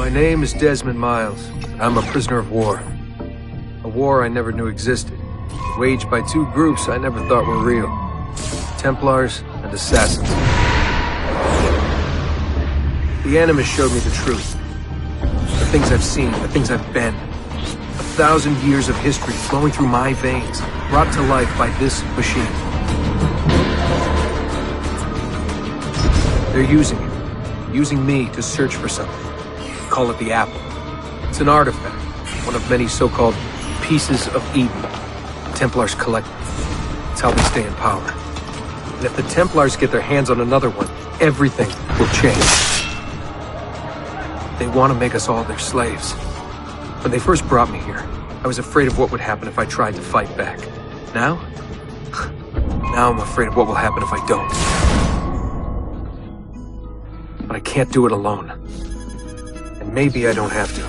My name is Desmond Miles. I'm a prisoner of war. A war I never knew existed, waged by two groups I never thought were real. Templars and assassins. The Animus showed me the truth. The things I've seen, the things I've been. 1,000 years of history flowing through my veins, brought to life by this machine. They're using me to search for something. Call it the Apple. It's an artifact, one of many so-called pieces of Eden. The Templars collect them. It's how they stay in power. And if the Templars get their hands on another one, everything will change. They want to make us all their slaves. When they first brought me here, I was afraid of what would happen if I tried to fight back. Now? Now I'm afraid of what will happen if I don't. But I can't do it alone. And maybe I don't have to.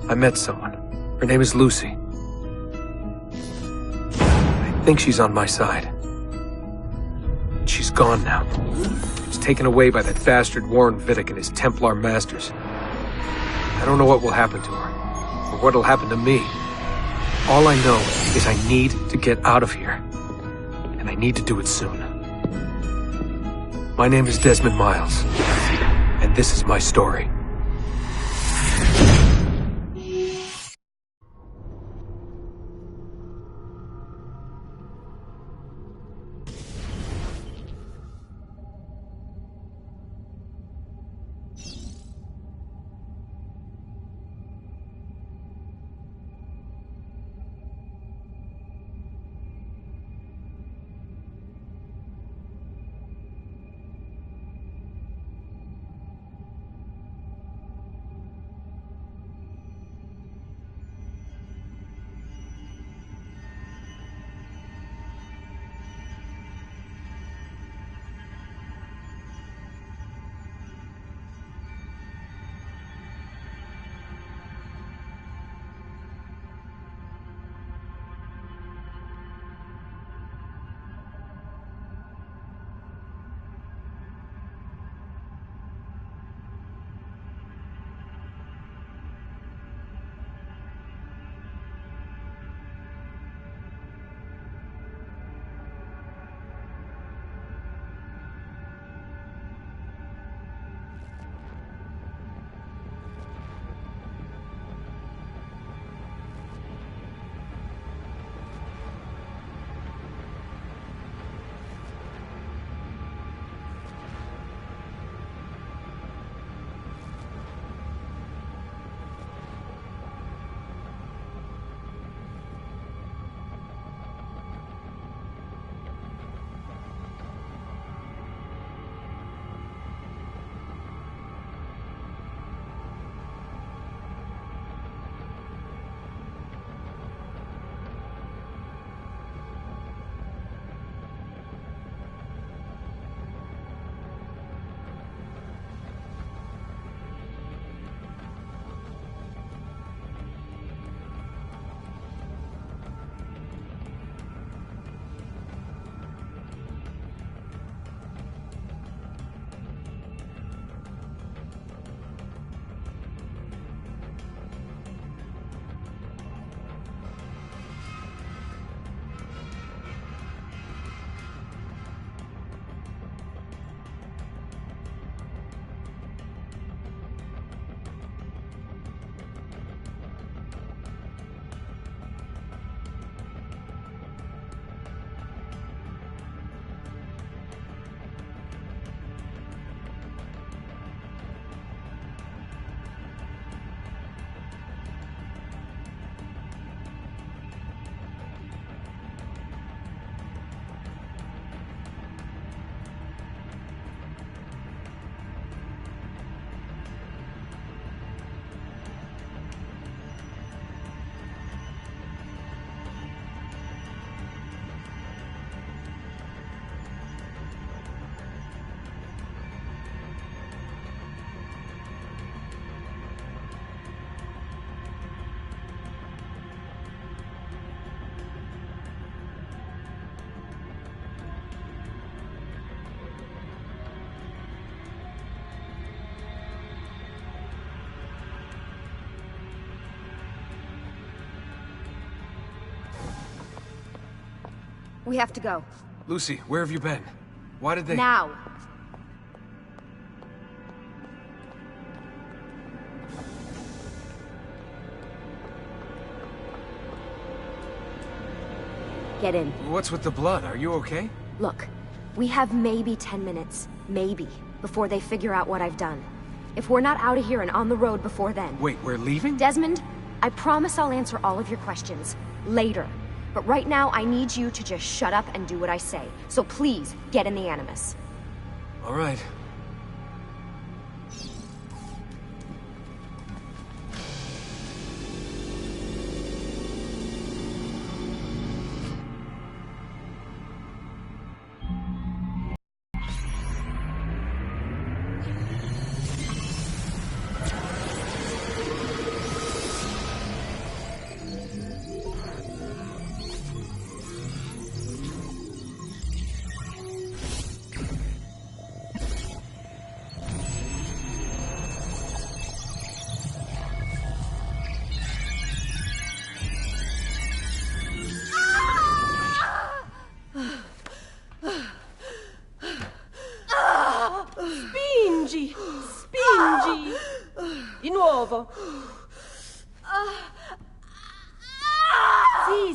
I met someone. Her name is Lucy. I think she's on my side. She's gone now. She was taken away by that bastard Warren Vidic and his Templar masters. I don't know what will happen to her, or what'll happen to me. All I know is I need to get out of here. And I need to do it soon. My name is Desmond Miles, and this is my story. We have to go. Lucy, where have you been? Why did they... Now. Get in. What's with the blood? Are you okay? Look, we have maybe 10 minutes, maybe, before they figure out what I've done. If we're not out of here and on the road before then... Wait, we're leaving? Desmond, I promise I'll answer all of your questions later. But right now, I need you to just shut up and do what I say. So please, get in the Animus. All right. Spingi! Di nuovo!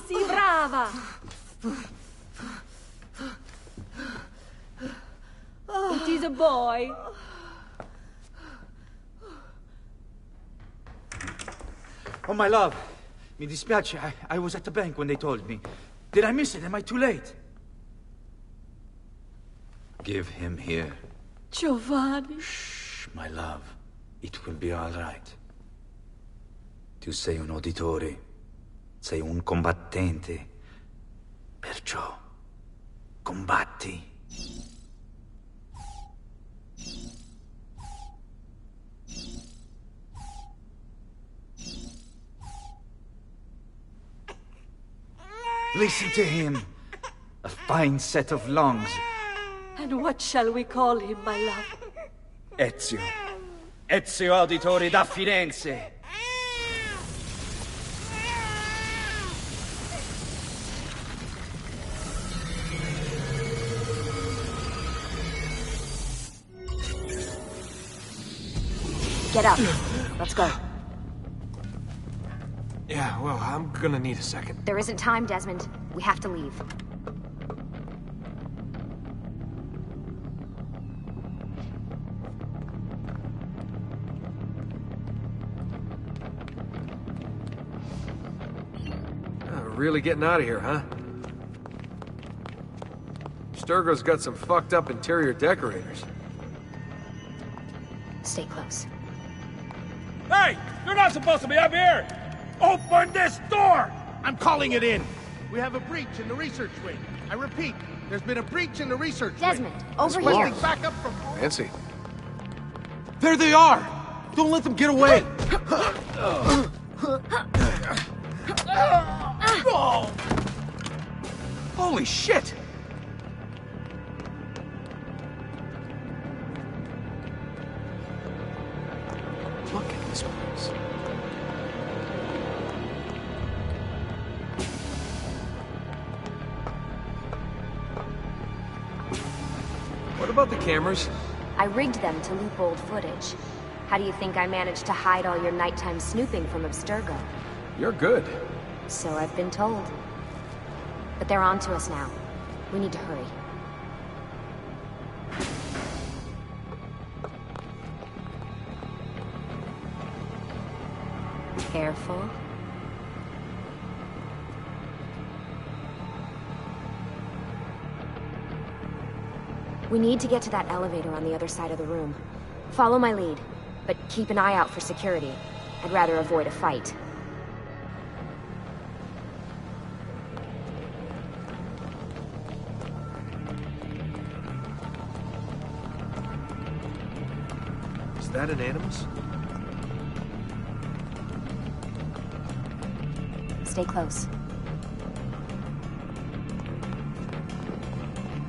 Sì, brava! It is a boy. Oh, my love. Mi dispiace. I was at the bank when they told me. Did I miss it? Am I too late? Give him here. Giovanni. Shh, my love. It will be all right. Tu sei un uditore. Sei un combattente. Perciò, combatti. Listen to him. A fine set of lungs. And what shall we call him, my love? Ezio. Ezio Auditore da Firenze. Get up. Let's go. Yeah, well, I'm gonna need a second. There isn't time, Desmond. We have to leave. Really getting out of here, huh? Sturgo's got some fucked up interior decorators. Stay close. Hey! You're not supposed to be up here! Open this door! I'm calling it in! We have a breach in the research wing. I repeat, there's been a breach in the research Desmond, wing. over here. Requesting backup from... Fancy. There they are! Don't let them get away! Oh. Holy shit! Look at this place. What about the cameras? I rigged them to loop old footage. How do you think I managed to hide all your nighttime snooping from Abstergo? You're good. So I've been told. But they're on to us now. We need to hurry. Careful. We need to get to that elevator on the other side of the room. Follow my lead, but keep an eye out for security. I'd rather avoid a fight. Is that an Animus? Stay close.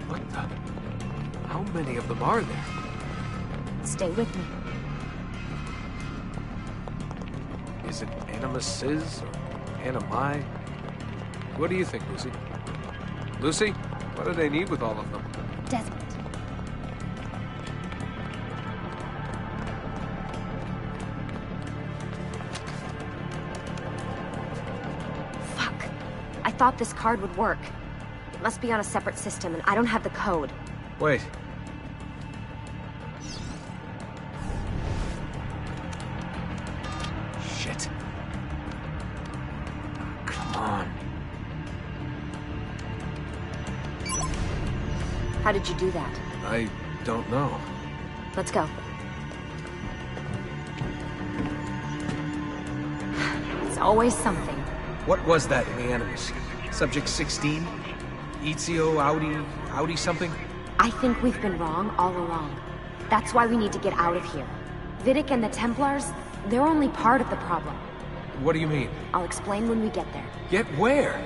What the? How many of them are there? Stay with me. Is it Animuses or Animi? What do you think, Lucy? Lucy, what do they need with all of them? Desmond. Fuck. I thought this card would work. It must be on a separate system, and I don't have the code. Wait. Shit. Come on. How did you do that? I don't know. Let's go. It's always something. What was that in the Animus? Subject 16? Ezio, Audi something? I think we've been wrong all along. That's why we need to get out of here. Vidic and the Templars, they're only part of the problem. What do you mean? I'll explain when we get there. Get where?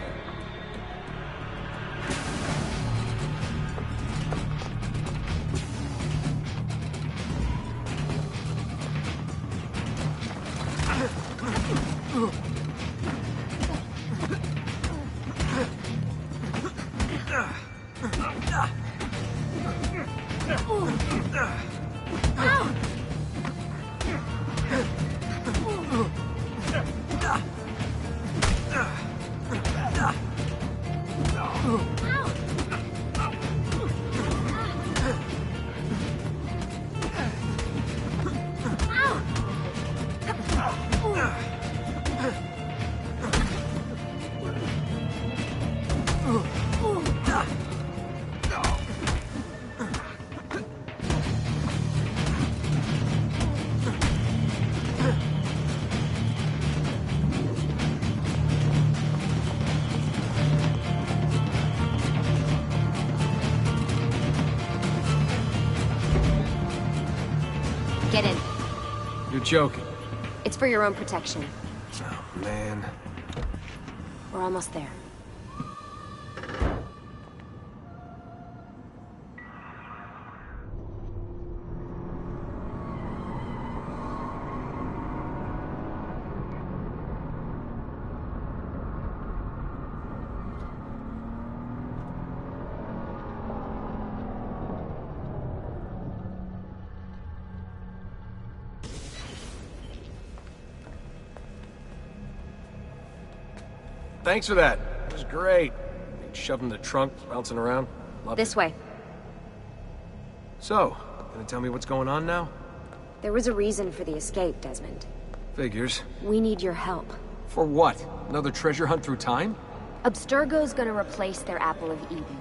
Get in. You're joking. It's for your own protection. Oh, man. We're almost there. Thanks for that. It was great. Shoved in the trunk, bouncing around. Loved This it. way. So, gonna tell me what's going on now? There was a reason for the escape, Desmond. Figures. We need your help. For what? Another treasure hunt through time? Abstergo's gonna replace their Apple of Eden.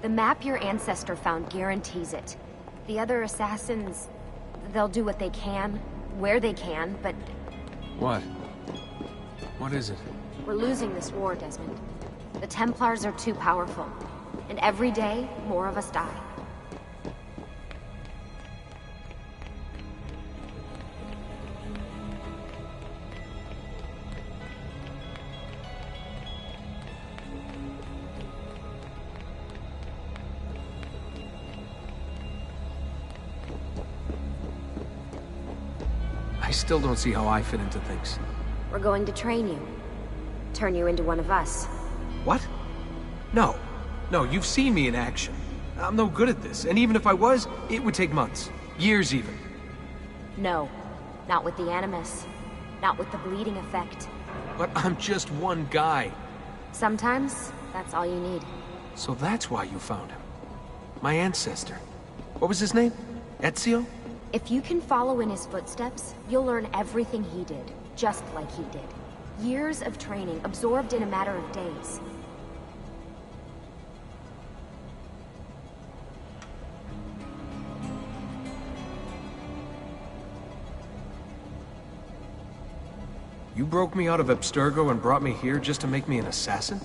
The map your ancestor found guarantees it. The other assassins, they'll do what they can, where they can, but What? What is it? we're losing this war, Desmond. The Templars are too powerful. And every day, more of us die. I still don't see how I fit into things. We're going to train you. Turn you into one of us. What? No. No, you've seen me in action. I'm no good at this, and even if I was, it would take months. Years even. No. Not with the Animus. Not with the bleeding effect. But I'm just one guy. Sometimes, that's all you need. So that's why you found him. My ancestor. What was his name? Ezio? If you can follow in his footsteps, you'll learn everything he did, just like he did. Years of training, absorbed in a matter of days. You broke me out of Abstergo and brought me here just to make me an assassin?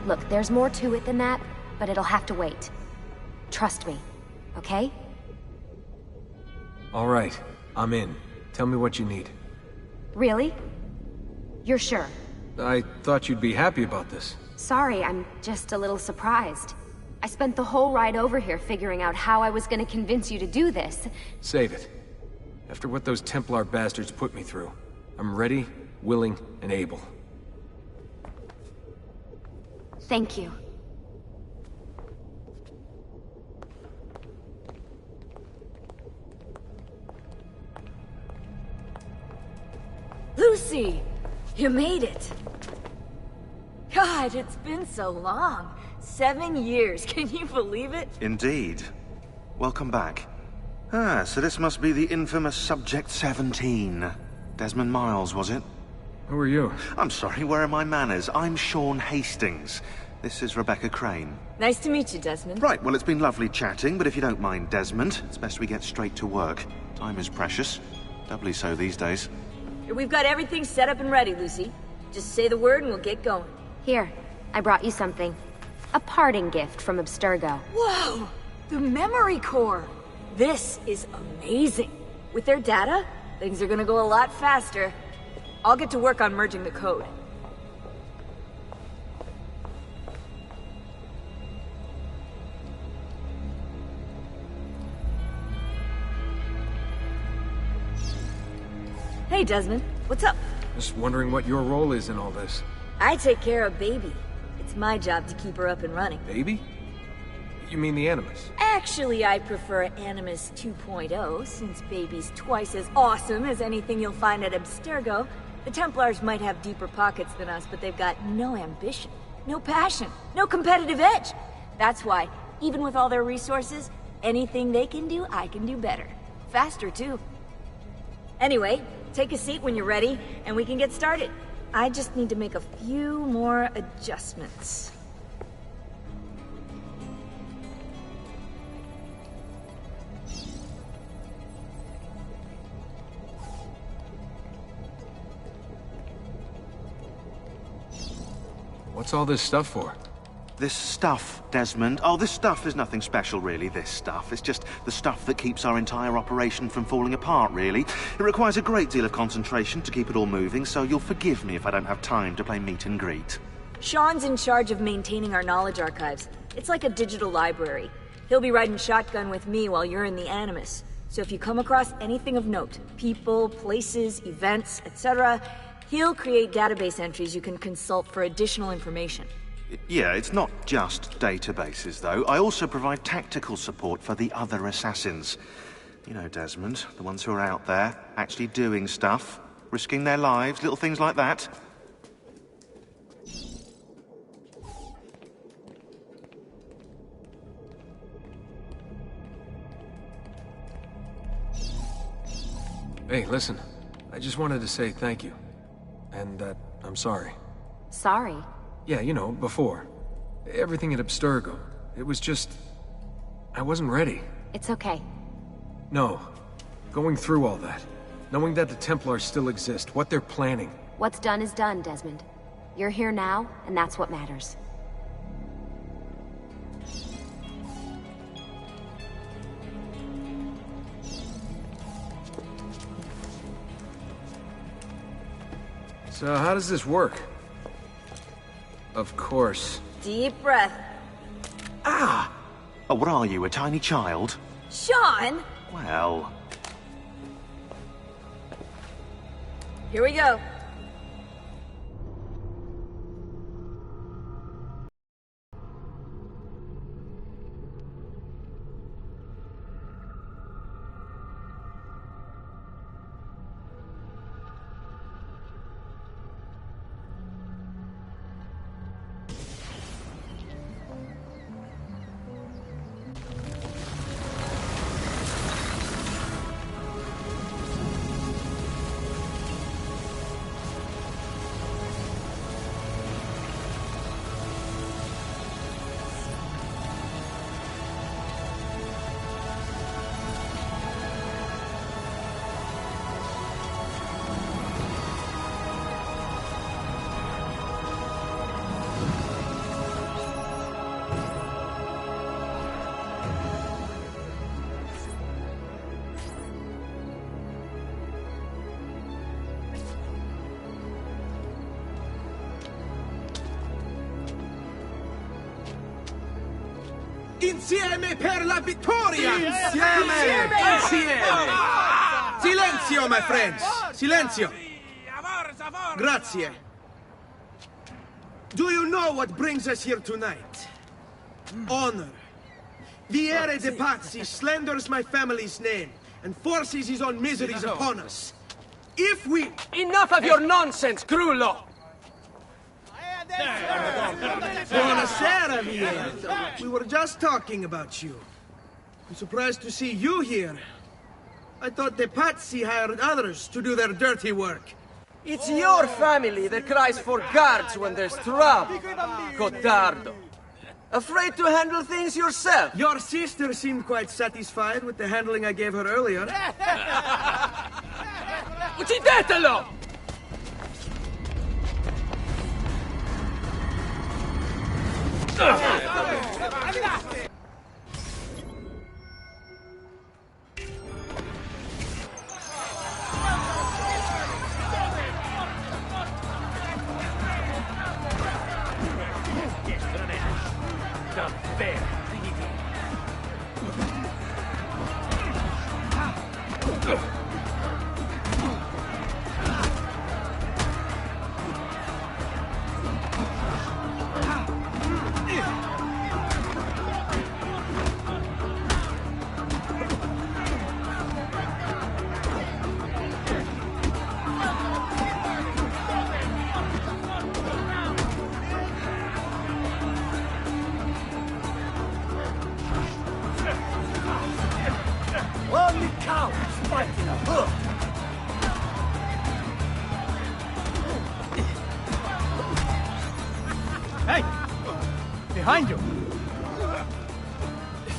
Look, there's more to it than that, but it'll have to wait. Trust me, okay? All right, I'm in. Tell me what you need. Really? You're sure? I thought you'd be happy about this. Sorry, I'm just a little surprised. I spent the whole ride over here figuring out how I was gonna convince you to do this. Save it. After what those Templar bastards put me through, I'm ready, willing, and able. Thank you. Lucy! You made it! God, it's been so long. 7 years, can you believe it? Indeed. Welcome back. Ah, so this must be the infamous Subject 17. Desmond Miles, was it? Who are you? I'm sorry, where are my manners? I'm Sean Hastings. This is Rebecca Crane. Nice to meet you, Desmond. Right, well, it's been lovely chatting, but if you don't mind, Desmond, it's best we get straight to work. Time is precious. Doubly so these days. We've got everything set up and ready, Lucy. Just say the word and we'll get going. Here, I brought you something. A parting gift from Abstergo. Whoa! The memory core! This is amazing. With their data, things are gonna go a lot faster. I'll get to work on merging the code. Hey, Desmond. What's up? Just wondering what your role is in all this. I take care of Baby. It's my job to keep her up and running. Baby? You mean the Animus? Actually, I prefer Animus 2.0, since Baby's twice as awesome as anything you'll find at Abstergo. The Templars might have deeper pockets than us, but they've got no ambition, no passion, no competitive edge. That's why, even with all their resources, anything they can do, I can do better. Faster, too. Anyway, take a seat when you're ready, and we can get started. I just need to make a few more adjustments. What's all this stuff for? This stuff, Desmond. Oh, this stuff is nothing special, really, this stuff. It's just the stuff that keeps our entire operation from falling apart, really. It requires a great deal of concentration to keep it all moving, so you'll forgive me if I don't have time to play meet and greet. Sean's in charge of maintaining our knowledge archives. It's like a digital library. He'll be riding shotgun with me while you're in the Animus. So if you come across anything of note, people, places, events, etc., he'll create database entries you can consult for additional information. Yeah, it's not just databases, though. I also provide tactical support for the other assassins. You know, Desmond, the ones who are out there, actually doing stuff, risking their lives, little things like that. Hey, listen. I just wanted to say thank you. And that I'm sorry. Sorry. Yeah, you know, before. Everything at Abstergo. It was just... I wasn't ready. It's okay. No. Going through all that. Knowing that the Templars still exist, what they're planning. What's done is done, Desmond. You're here now, and that's what matters. So how does this work? Of course. Deep breath. Ah! Oh, what are you, a tiny child? Sean! Well... Here we go. Insieme per la vittoria! Insieme! Silenzio, my friends! Silenzio! Grazie. Do you know what brings us here tonight? Honor. Viere de Pazzi slanders my family's name and forces his own miseries upon us. If we... Enough of your nonsense, Grullo! Buonasera, Viere. We were just talking about you. I'm surprised to see you here. I thought the Pazzi hired others to do their dirty work. It's your family that cries for guards when there's trouble, Codardo. Afraid to handle things yourself? Your sister seemed quite satisfied with the handling I gave her earlier. Uccidetelo! Hey! Behind you!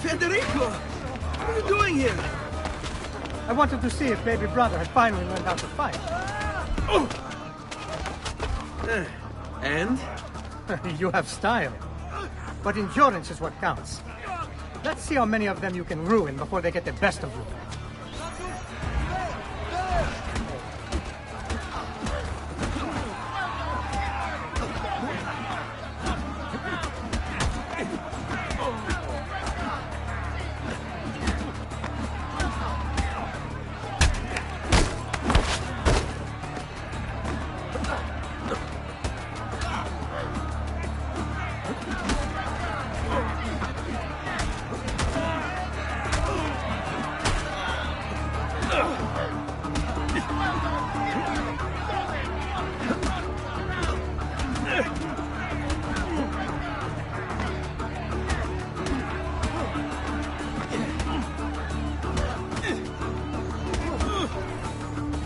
Federico! What are you doing here? I wanted to see if baby brother had finally learned how to fight. And? You have style. But endurance is what counts. Let's see how many of them you can ruin before they get the best of you.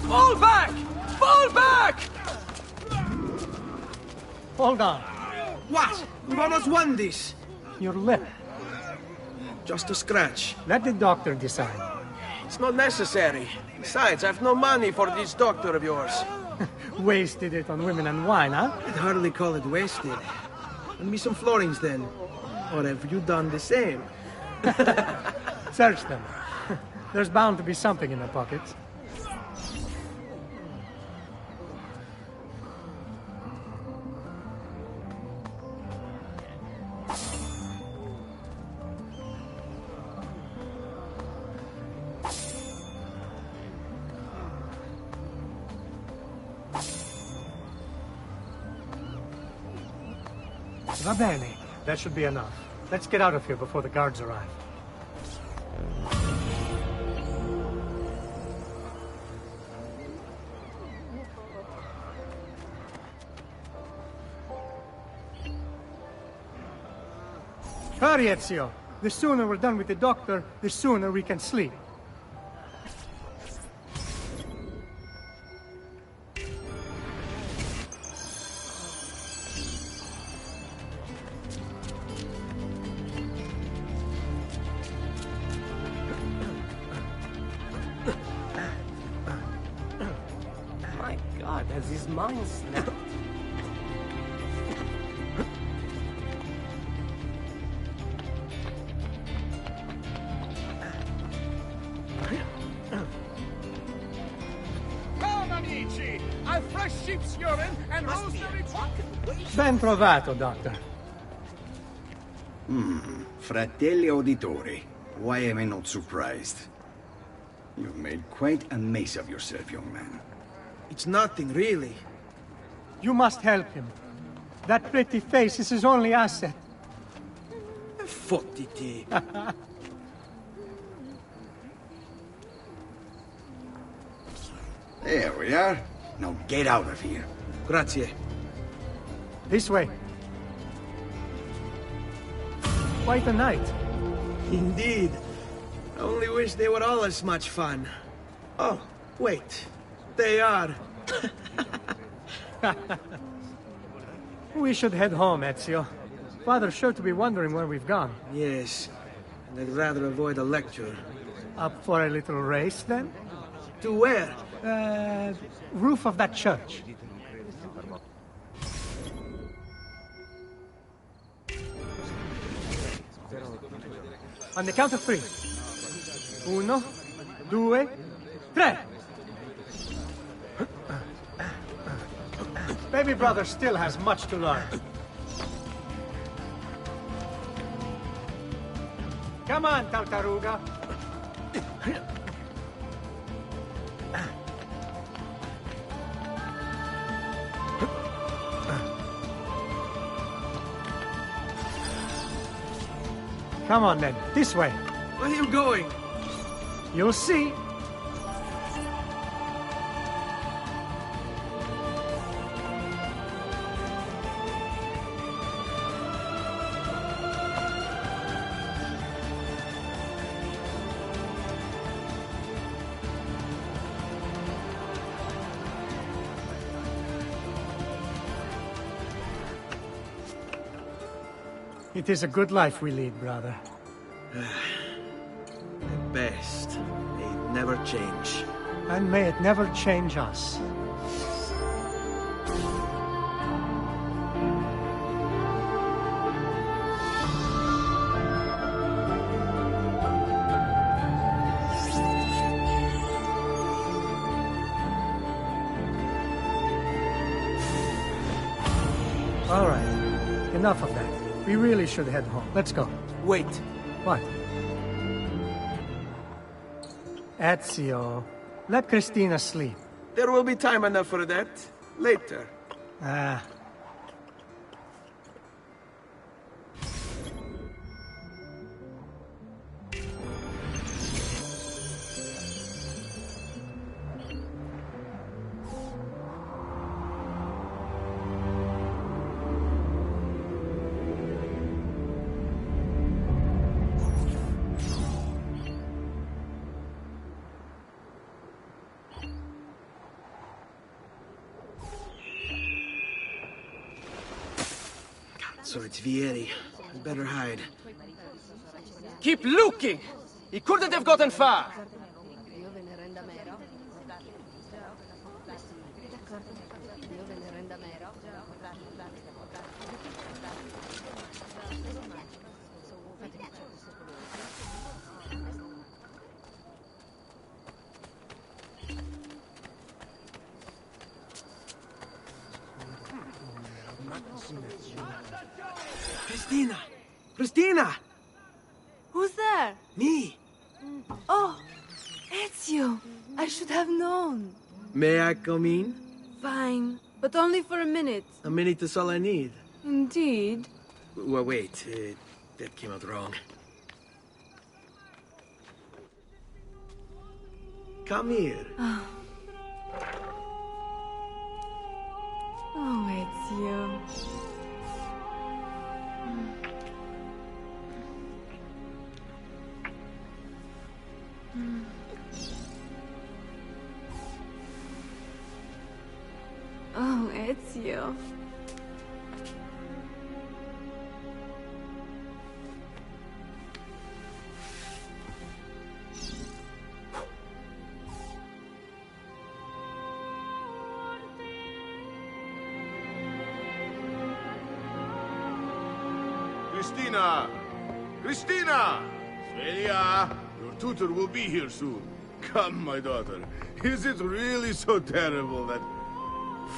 Fall back! Fall back! Hold on. What? We've almost won this. Your lip. Just a scratch. Let the doctor decide. It's not necessary. Besides, I've no money for this doctor of yours. Wasted it on women and wine, huh? I'd hardly call it wasted. Lend me some florins then. Or have you done the same? Search them. There's bound to be something in the pockets. Va bene. That should be enough. Let's get out of here before the guards arrive. Hurry, Ezio. The sooner we're done with the doctor, the sooner we can sleep. My God, has his mind snapped? Come, amici! I've fresh sheep's urine and rosemary... Ben trovato, Doctor. Fratelli Auditori, why am I not surprised? You've made quite a mess of yourself, young man. It's nothing, really. You must help him. That pretty face is his only asset. Fottiti. There we are. Now get out of here. Grazie. This way. Quite a night. Indeed. I only wish they were all as much fun. Oh, wait. They are. We should head home, Ezio. Father's sure to be wondering where we've gone. Yes. And I'd rather avoid a lecture. Up for a little race, then? To where? Roof of that church. On the count of 3. 1, 2, 3. Baby brother still has much to learn. Come on, Tartaruga. Come on then, this way. Where are you going? You'll see. It is a good life we lead, brother. At best, may it never change. And may it never change us. All right, enough of that. We really should head home. Let's go. Wait. What? Ezio, let Christina sleep. There will be time enough for that. Later. Ah. So it's Vieri. We better hide. Keep looking! He couldn't have gotten far! Christina! Christina! Who's there? Me! Oh, Ezio! I should have known. May I come in? Fine, but only for a minute. A minute is all I need. Indeed. Well, wait. That came out wrong. Come here. Oh, Ezio. Oh, Ezio. Christina! Christina! Svelia, your tutor will be here soon. Come, my daughter. Is it really so terrible that...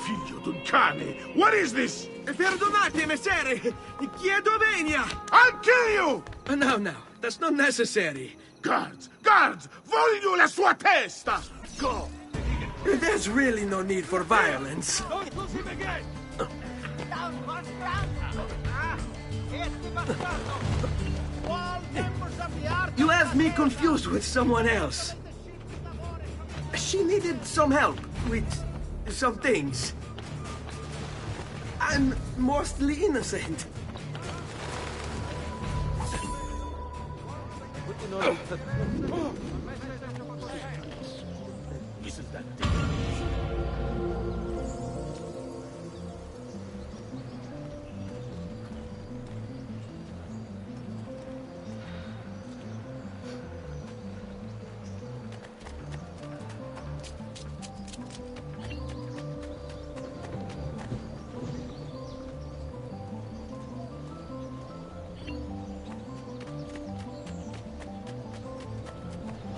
Figlio d'un cane! What is this? Perdonate, messere! Chiedo venia! I'll kill you! No, that's not necessary. Guards! Guards! Voglio la sua testa! Go! There's really no need for violence. Don't lose him again! You have me confused with someone else. She needed some help with some things. I'm mostly innocent. Isn't that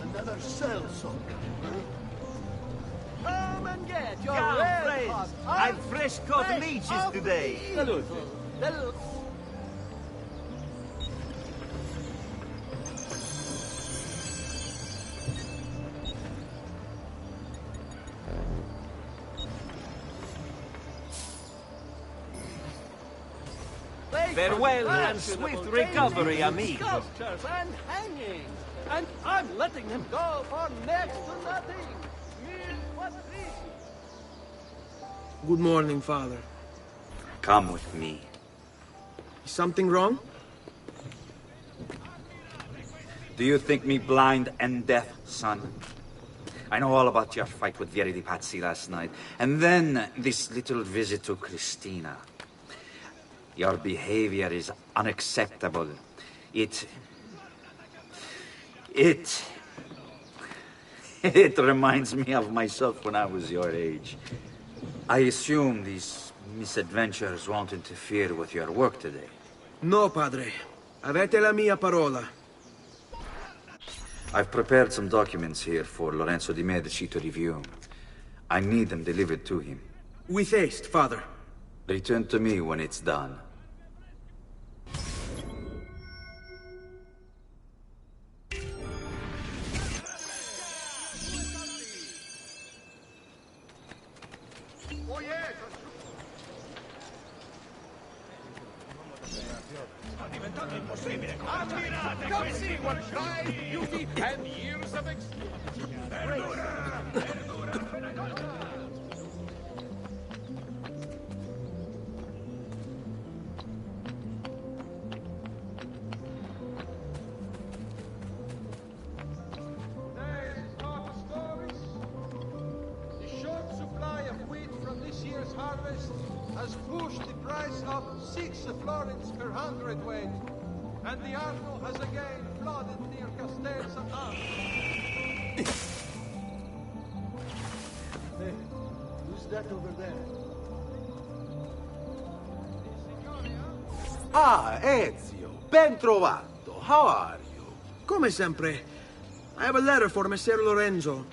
Another cell song. Come and get your Come, red friends. hot, I've fresh caught leeches today. Salute. Farewell and swift recovery, amigo. Sculptures and hanging. And I'm letting them go for next to nothing. Good morning, Father. Come with me. Is something wrong? Do you think me blind and deaf, son? I know all about your fight with Vieri di Pazzi last night. And then this little visit to Christina. Your behavior is unacceptable. It reminds me of myself when I was your age. I assume these misadventures won't interfere with your work today. No, Padre. Avete la mia parola. I've prepared some documents here for Lorenzo di Medici to review. I need them delivered to him. With haste, Father. Return to me when it's done. Come see what pride, beauty, and years of experience. The short supply of wheat from this year's harvest has pushed the price up 6 florins per hundredweight. And the Arno has again flooded near Castel Sant'Anna. Hey, who's that over there? Ah, Ezio, ben trovato. How are you? Come sempre. I have a letter for Messer Lorenzo.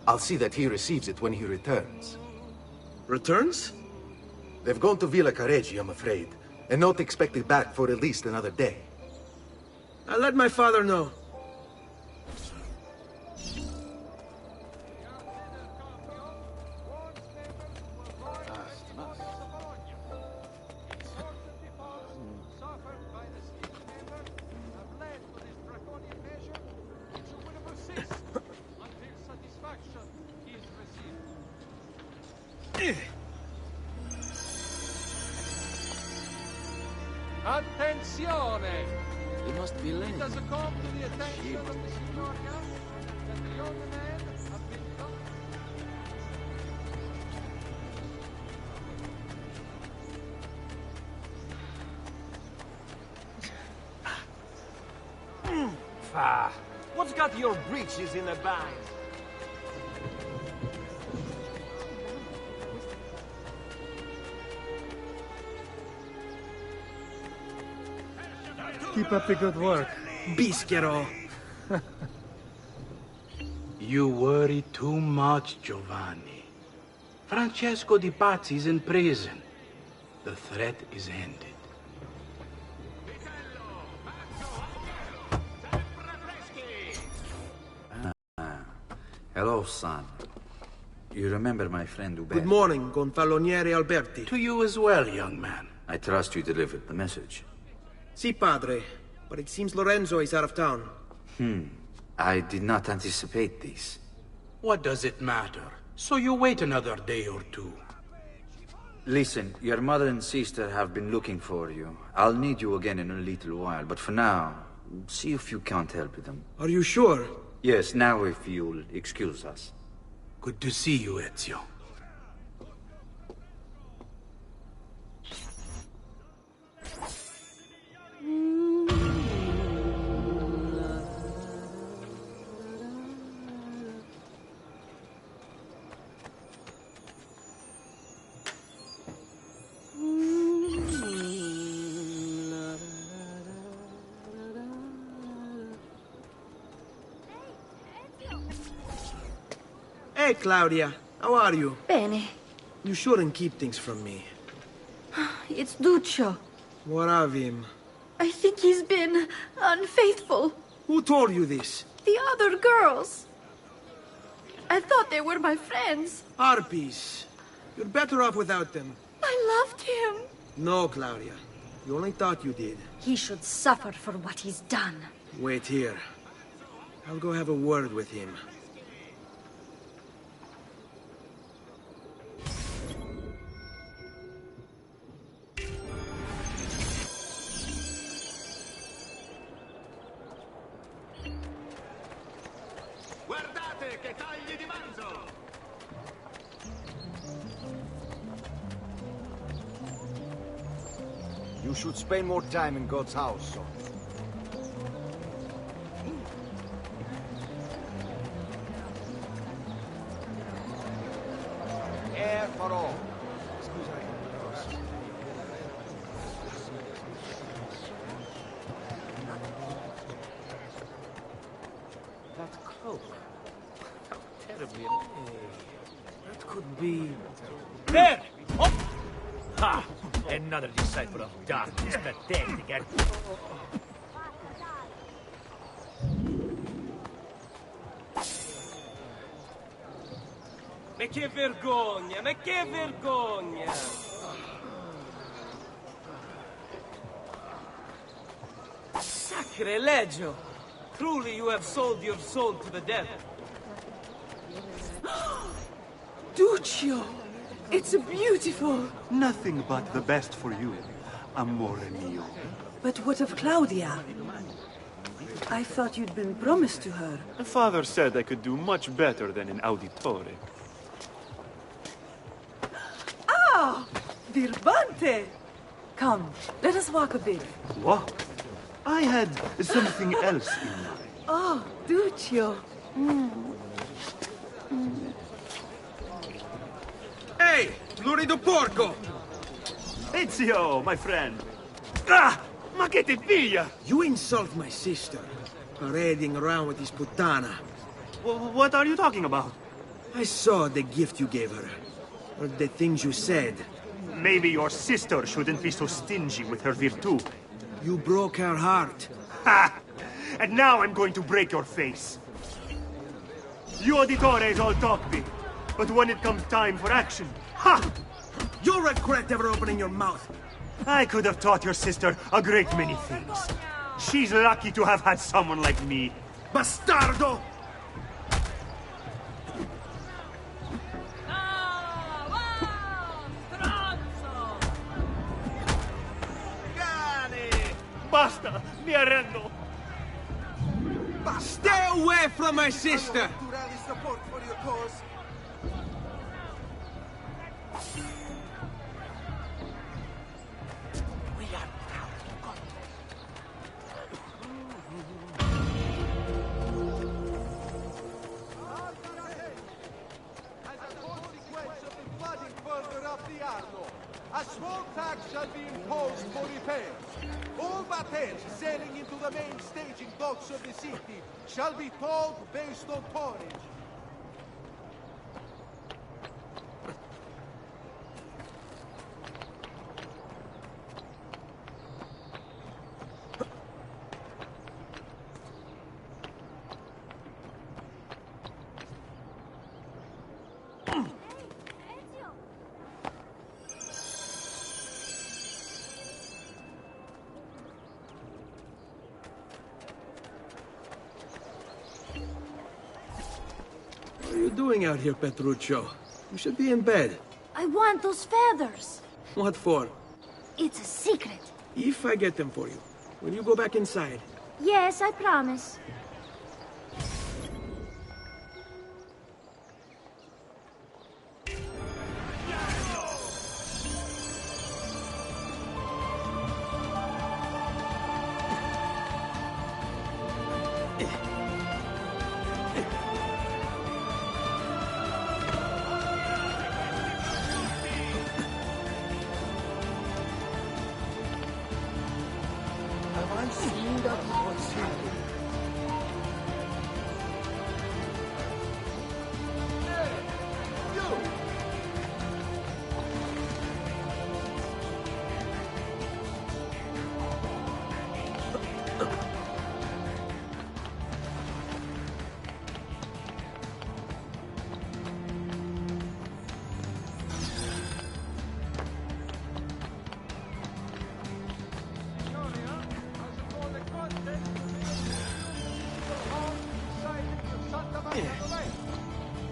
I'll see that he receives it when he returns. Returns? They've gone to Villa Careggi, I'm afraid, and not expected back for at least another day. I'll let my father know. Attenzione! He must be late. It has come to the attention of the Signoria that the young man has been What's got your breeches in a bind? Keep up the good work. Bischero. You worry too much, Giovanni. Francesco Di Pazzi's in prison. The threat is ended. Hello, son. You remember my friend Uber? Good morning, Gonfaloniere Alberti. To you as well, young man. I trust you delivered the message. Si, padre. But it seems Lorenzo is out of town. I did not anticipate this. What does it matter? So you wait another day or two. Listen, your mother and sister have been looking for you. I'll need you again in a little while, but for now, see if you can't help them. Are you sure? Yes, now if you'll excuse us. Good to see you, Ezio. Hey, Claudia. How are you? Bene. You shouldn't keep things from me. It's Duccio. What of him? I think he's been unfaithful. Who told you this? The other girls. I thought they were my friends. Harpies. You're better off without them. I loved him. No, Claudia. You only thought you did. He should suffer for what he's done. Wait here. I'll go have a word with him. Guardate che tagli di manzo! You should spend more time in God's house, son. Air for all. That cloak. How terribly... That could be... There! Oh! Ha! Another disciple of darkness, pathetic and... Ma che vergogna, ma che vergogna! Sacrilegio! Truly you have sold your soul to the devil. Duccio! It's beautiful! Nothing but the best for you, amore mio. But what of Claudia? I thought you'd been promised to her. Father said I could do much better than in Auditore. Ah! Birbante! Come, let us walk a bit. What? I had something else in mind. Oh, Duccio. Hey, lurido porco! Ezio, my friend. Ah! Ma che ti piglia? You insult my sister, parading around with this puttana. What are you talking about? I saw the gift you gave her, or the things you said. Maybe your sister shouldn't be so stingy with her virtù. You broke her heart. Ha! And now I'm going to break your face. You auditores all talk big, but when it comes time for action, ha! You'll regret ever opening your mouth. I could have taught your sister a great many things. She's lucky to have had someone like me. Bastardo! Basta! Mi arrendo! Stay away from my sister! A small tax shall be imposed for repairs. All battles sailing into the main staging docks of the city shall be tolled based on tonnage. you doing out here, Petruccio? You should be in bed. I want those feathers. What for? It's a secret. If I get them for you, will you go back inside? Yes, I promise.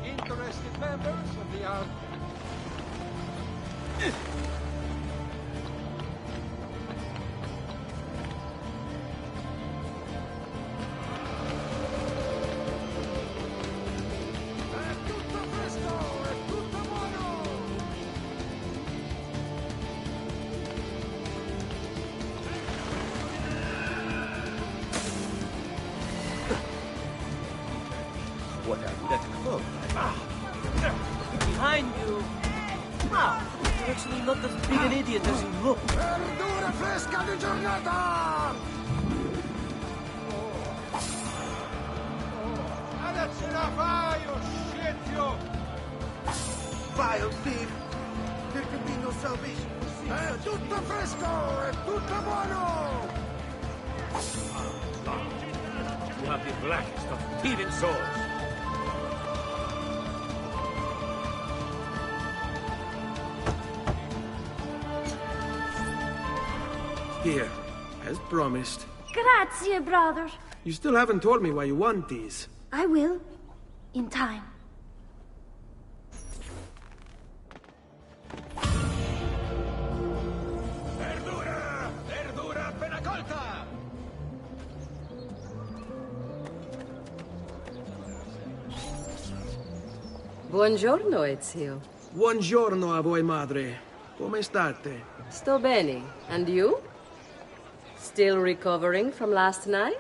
Interested members of the art. What have you let go? Behind you! Wow, you're actually not as big an idiot as you look. Verdura fresca di giornata! That's enough, you shit, you! Vile thief! There can be no salvation. È tutto fresco! È tutto buono! You have the blackest of thieving souls. Here, as promised. Grazie, brother. You still haven't told me why you want these. I will. In time. Verdura! Verdura appena colta! Buongiorno, Ezio. Buongiorno a voi, madre. Come state? Sto bene. And you? Still recovering from last night?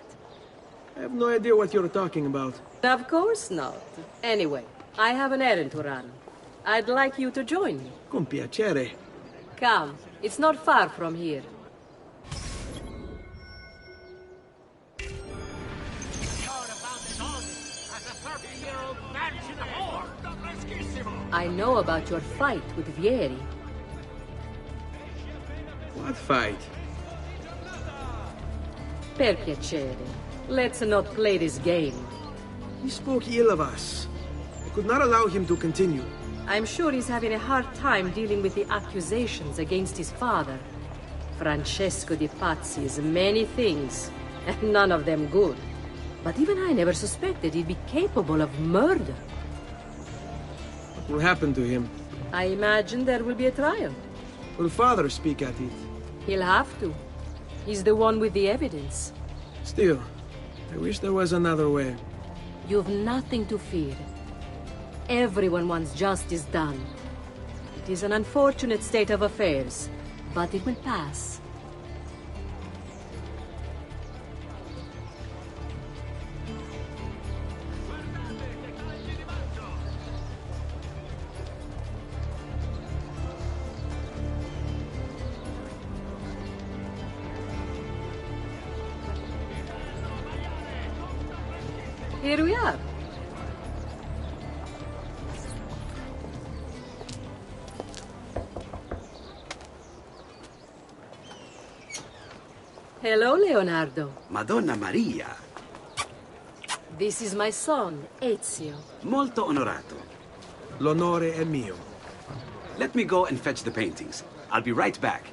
I have no idea what you're talking about. Of course not. Anyway, I have an errand to run. I'd like you to join me. Con piacere. Come, it's not far from here. I know about your fight with Vieri. What fight? Per piacere. Let's not play this game. He spoke ill of us. I could not allow him to continue. I'm sure he's having a hard time dealing with the accusations against his father. Francesco di Pazzi is many things, and none of them good. But even I never suspected he'd be capable of murder. What will happen to him? I imagine there will be a trial. Will father speak at it? He'll have to. He's the one with the evidence. Still, I wish there was another way. You've nothing to fear. Everyone wants justice done. It is an unfortunate state of affairs, but it will pass. Here we are. Hello, Leonardo. Madonna Maria. This is my son, Ezio. Molto onorato. L'onore è mio. Let me go and fetch the paintings. I'll be right back.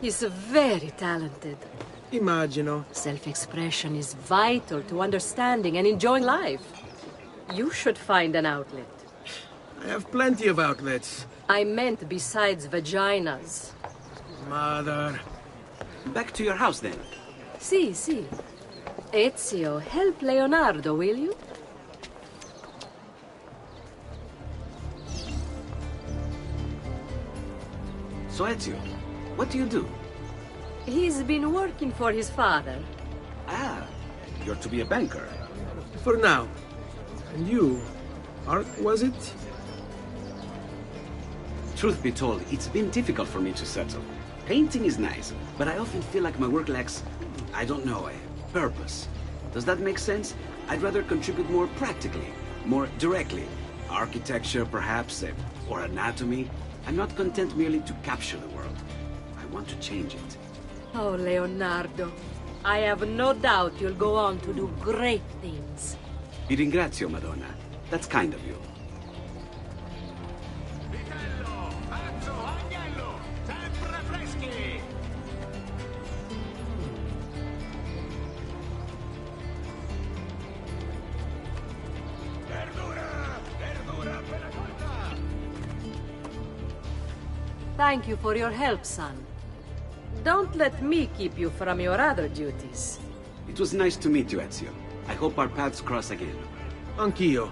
He's very talented. Immagino. Self-expression is vital to understanding and enjoying life. You should find an outlet. I have plenty of outlets. I meant besides vaginas. Mother. Back to your house, then. Si. Ezio, help Leonardo, will you? So, Ezio, what do you do? He's been working for his father. Ah, you're to be a banker. For now. And you? Art, was it? Truth be told, it's been difficult for me to settle. Painting is nice, but I often feel like my work lacks, I don't know, a purpose. Does that make sense? I'd rather contribute more practically, more directly. Architecture, perhaps, or anatomy. I'm not content merely to capture the world. I want to change it. Oh, Leonardo. I have no doubt you'll go on to do great things. Vi ringrazio, Madonna. That's kind of you. Thank you for your help, son. Don't let me keep you from your other duties. It was nice to meet you, Ezio. I hope our paths cross again. Anch'io.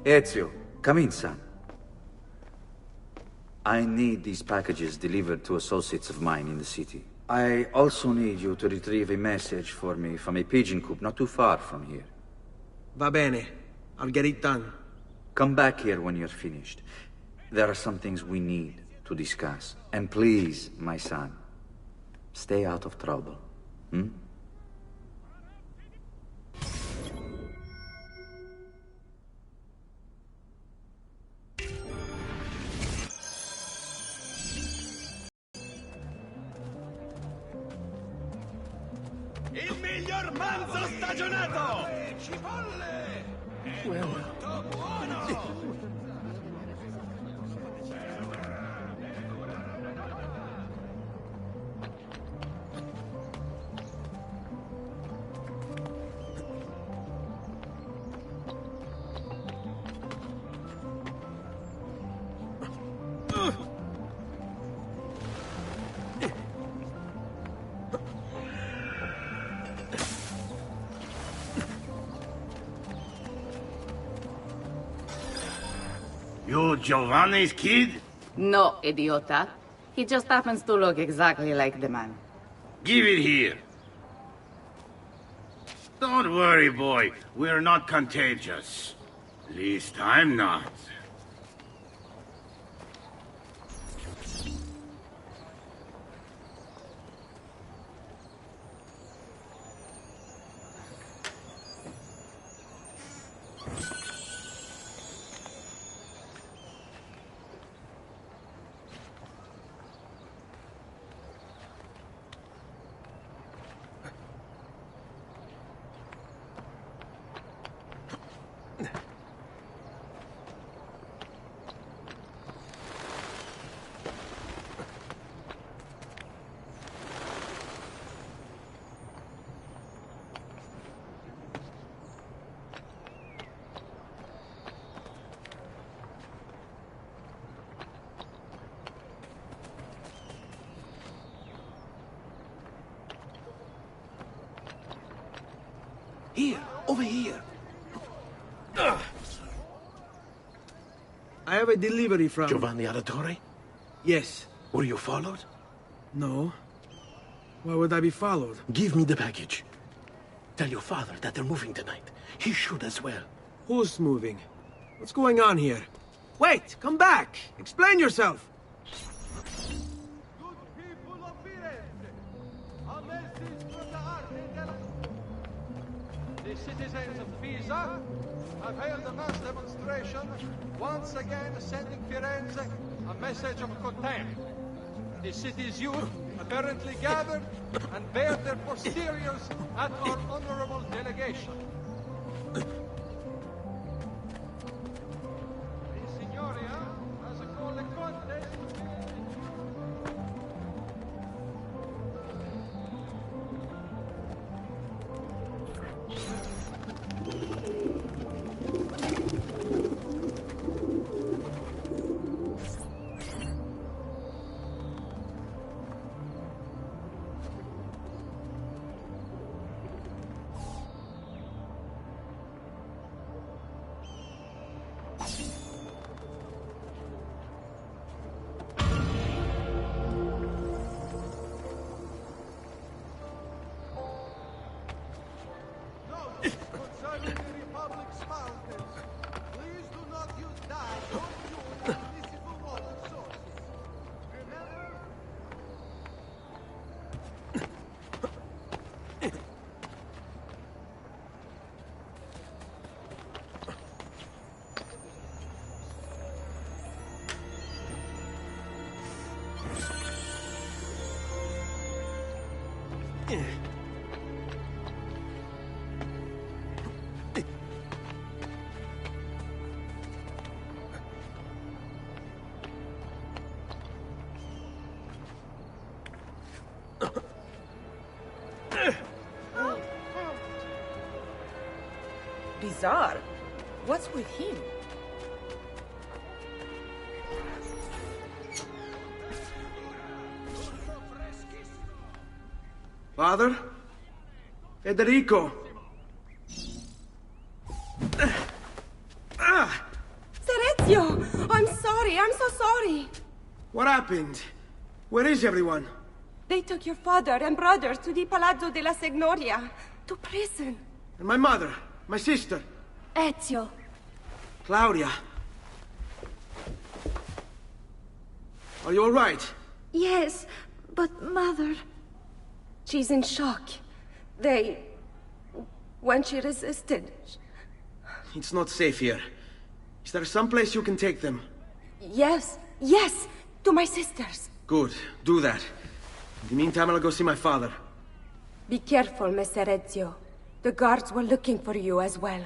Ezio, come in, son. I need these packages delivered to associates of mine in the city. I also need you to retrieve a message for me from a pigeon coop not too far from here. Va bene. I'll get it done. Come back here when you're finished. There are some things we need to discuss. And please, my son, stay out of trouble. Hmm? Il miglior manzo stagionato! Cipolle! È tutto buono! You Giovanni's kid? No, idiota. He just happens to look exactly like the man. Give it here. Don't worry, boy. We're not contagious. At least I'm not. Here, over here. I have a delivery from... Giovanni Auditore? Yes. Were you followed? No. Why would I be followed? Give me the package. Tell your father that they're moving tonight. He should as well. Who's moving? What's going on here? Wait! Come back! Explain yourself! The citizens of Pisa have held a mass demonstration, once again sending Firenze a message of contempt. The city's youth apparently gathered and bare their posteriors at our honorable delegation. The Signoria has a collectante. Concerning the Republic's founders, please do not use dye or fuel in municipal water sources. Remember? Bizarre. What's with him? Father? Federico! Serezio! I'm sorry, I'm so sorry. What happened? Where is everyone? They took your father and brother to the Palazzo della Signoria, to prison. And my mother? My sister? Ezio. Claudia? Are you all right? Yes, but Mother... She's in shock. When she resisted... It's not safe here. Is there some place you can take them? Yes, to my sisters. Good, do that. In the meantime, I'll go see my father. Be careful, Messer Ezio. The guards were looking for you as well.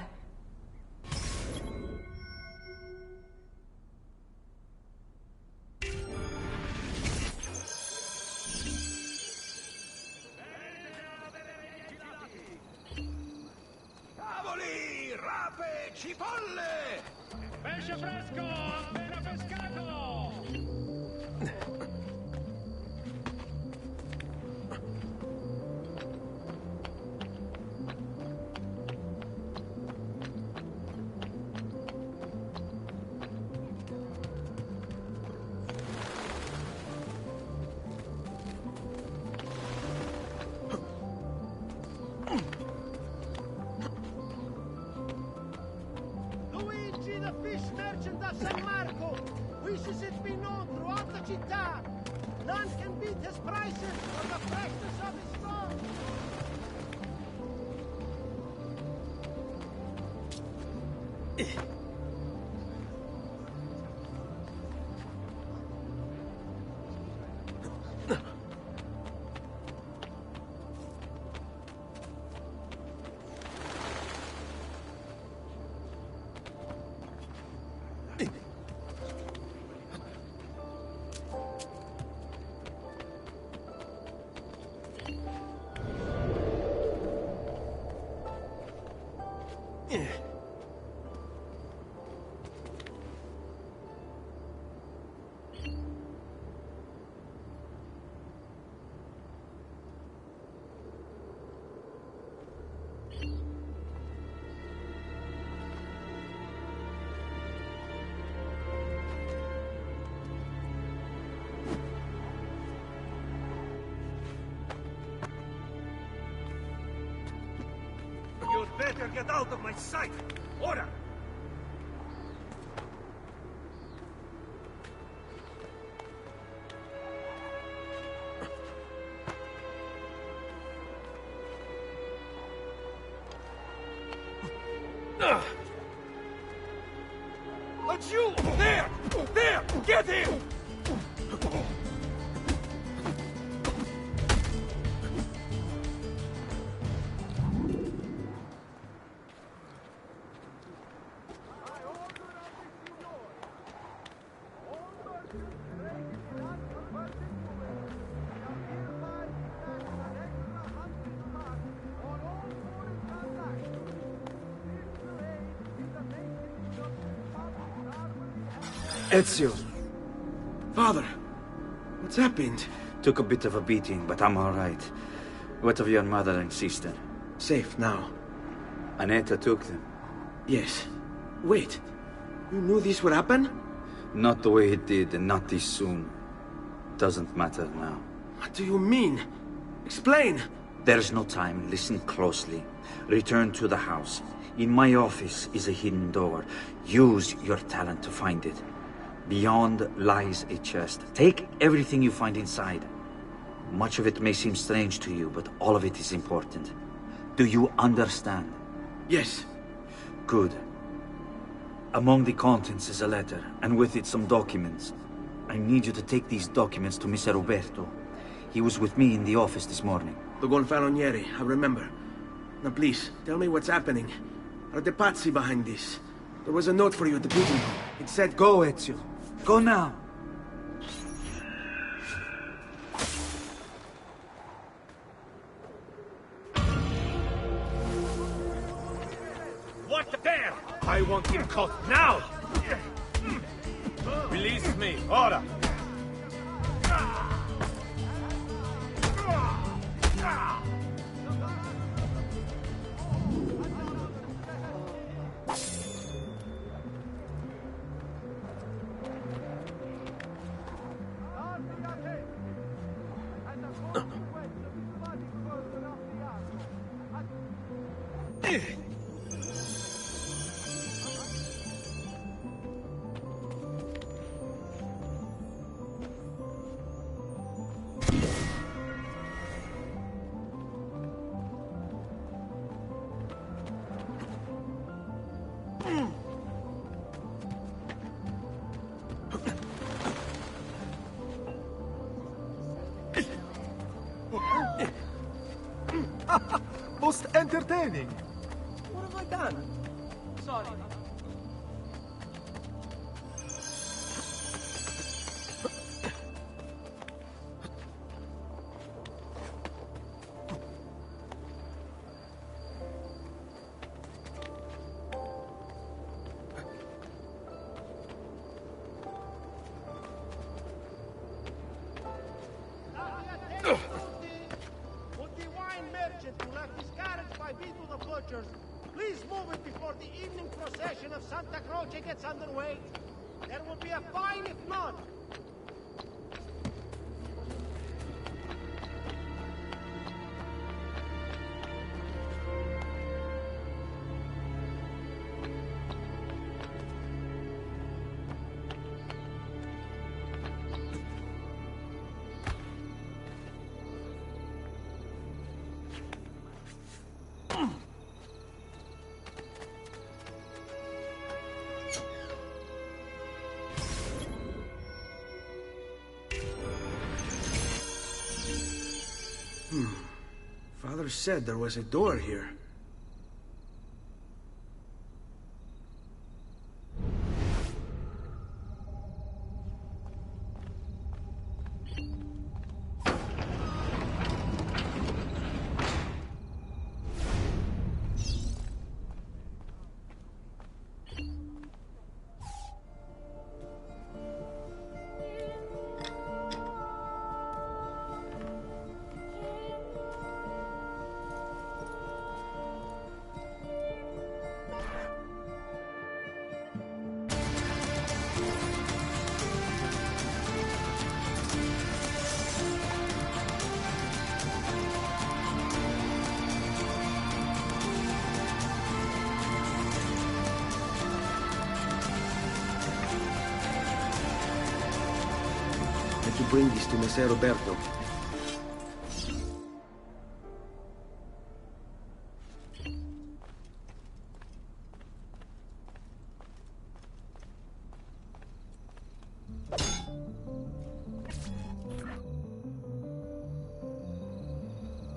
Cavoli, rape, cipolle! Pesce fresco, appena pescato! Luigi, the fish merchant of San Marco, wishes it be known throughout the città. None can beat his prices or the freshness of his stone. You'd better get out of my sight! Ora! That's you! There! There! Get him! Ezio. Father, what's happened? Took a bit of a beating, but I'm all right. What of your mother and sister? Safe now. Annetta took them. Yes. Wait. You knew this would happen? Not the way it did, and not this soon. Doesn't matter now. What do you mean? Explain! There's no time. Listen closely. Return to the house. In my office is a hidden door. Use your talent to find it. Beyond lies a chest. Take everything you find inside. Much of it may seem strange to you, but all of it is important. Do you understand? Yes. Good. Among the contents is a letter, and with it some documents. I need you to take these documents to Mr. Roberto. He was with me in the office this morning. The Gonfalonieri, I remember. Now please, tell me what's happening. Are the Pazzi behind this? There was a note for you at the meeting. It said go, Ezio. Go now! What the dare? I want him caught now! Release me, ora! Most entertaining. What have I done? Sorry. Please move it before the evening procession of Santa Croce gets underway. There will be a fine if not. Father said there was a door here. To bring this to Messer Roberto.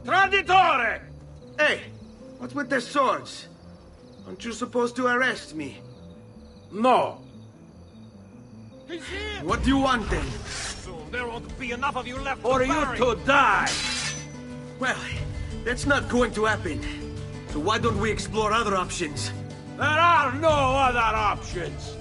Traditore! Hey, what's with the swords? Aren't you supposed to arrest me? No. What do you want then? There won't be enough of you left for you to die! Well, that's not going to happen. So why don't we explore other options? There are no other options!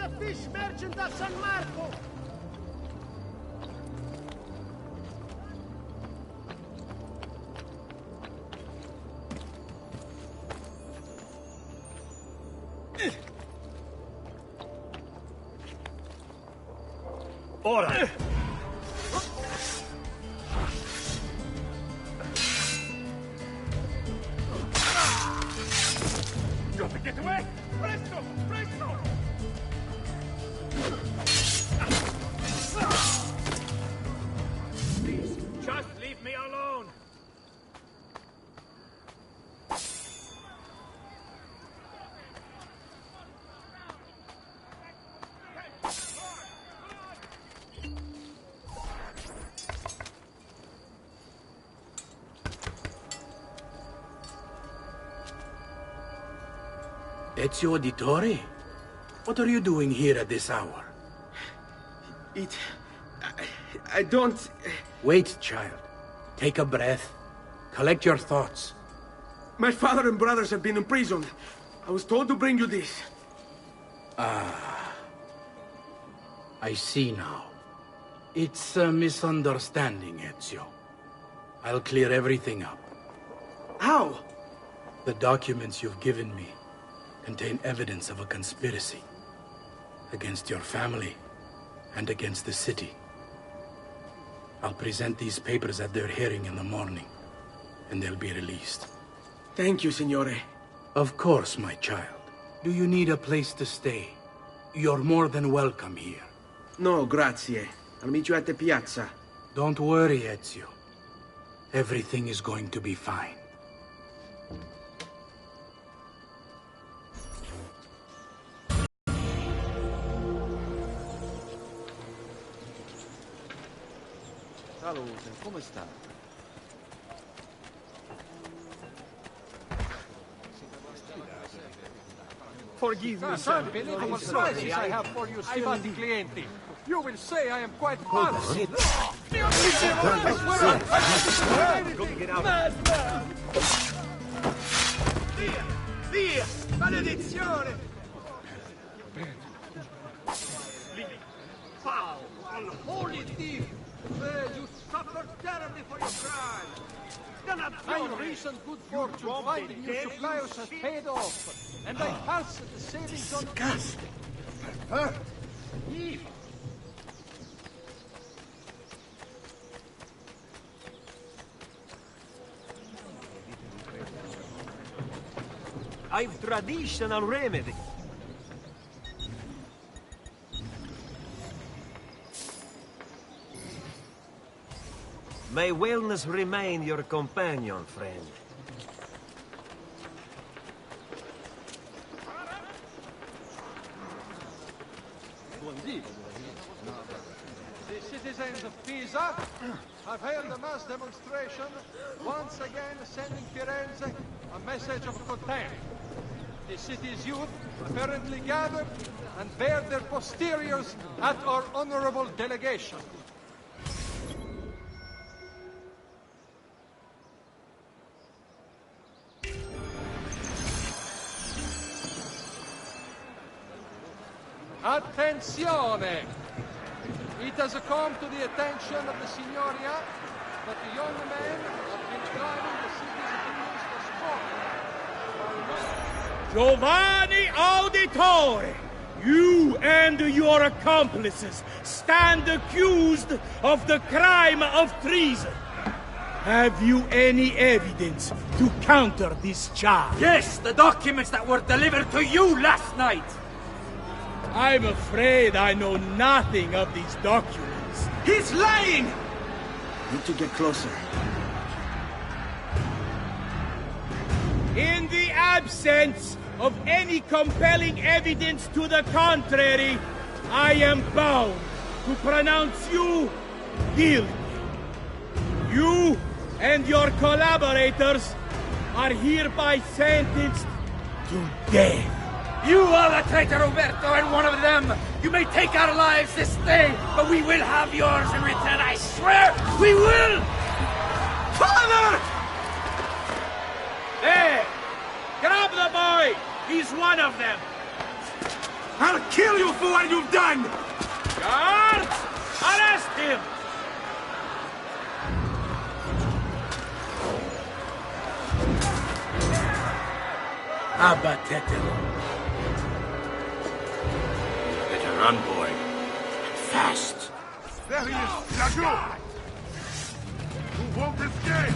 a fish merchant at San Marco. Ora! Drop it, get away! Presto! Presto! Please, just leave me alone! Ezio Auditore? What are you doing here at this hour? I don't... Wait, child. Take a breath. Collect your thoughts. My father and brothers have been imprisoned. I was told to bring you this. Ah. I see now. It's a misunderstanding, Ezio. I'll clear everything up. How? The documents you've given me contain evidence of a conspiracy against your family and against the city. I'll present these papers at their hearing in the morning, and they'll be released. Thank you, Signore. Of course, my child. Do you need a place to stay? You're more than welcome here. No, grazie. I'll meet you at the piazza. Don't worry, Ezio. Everything is going to be fine. Salute, come sta? Forgive me, sir. Unbelievable surprises I have for you, stimati clienti. You will say I am quite fancy. Via! Via! Maledizione! Foul! Unholy thief! You suffer terribly for your crime! My recent good fortune finding you suppliers has paid off, and I pass the savings on... Disgusting! Pervert! Evil! I've traditional remedy. May wellness remain your companion, friend. The citizens of Pisa have held a mass demonstration, once again sending Firenze a message of contempt. The city's youth apparently gathered and bared their posteriors at our honorable delegation. Attenzione! It has come to the attention of the Signoria that the young men have been driving the cities of the Giovanni Auditore, you and your accomplices stand accused of the crime of treason. Have you any evidence to counter this charge? Yes, the documents that were delivered to you last night. I'm afraid I know nothing of these documents. He's lying! Need to get closer. In the absence of any compelling evidence to the contrary, I am bound to pronounce you guilty. You and your collaborators are hereby sentenced to death. You are the traitor, Roberto, and one of them. You may take our lives this day, but we will have yours in return, I swear! We will! Father! There! Grab the boy! He's one of them! I'll kill you for what you've done! Guards! Arrest him! Abatetelo. Better run, boy. Fast. There he is! Drago! You won't escape!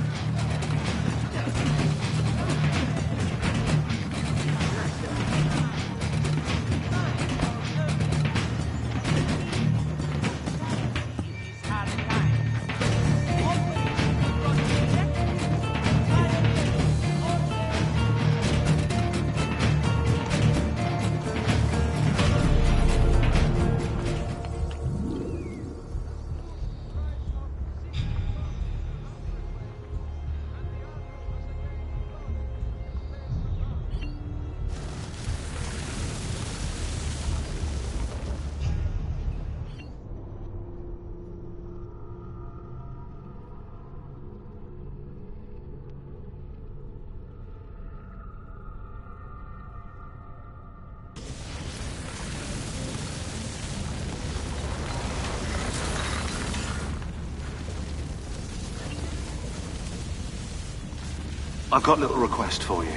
I've got a little request for you.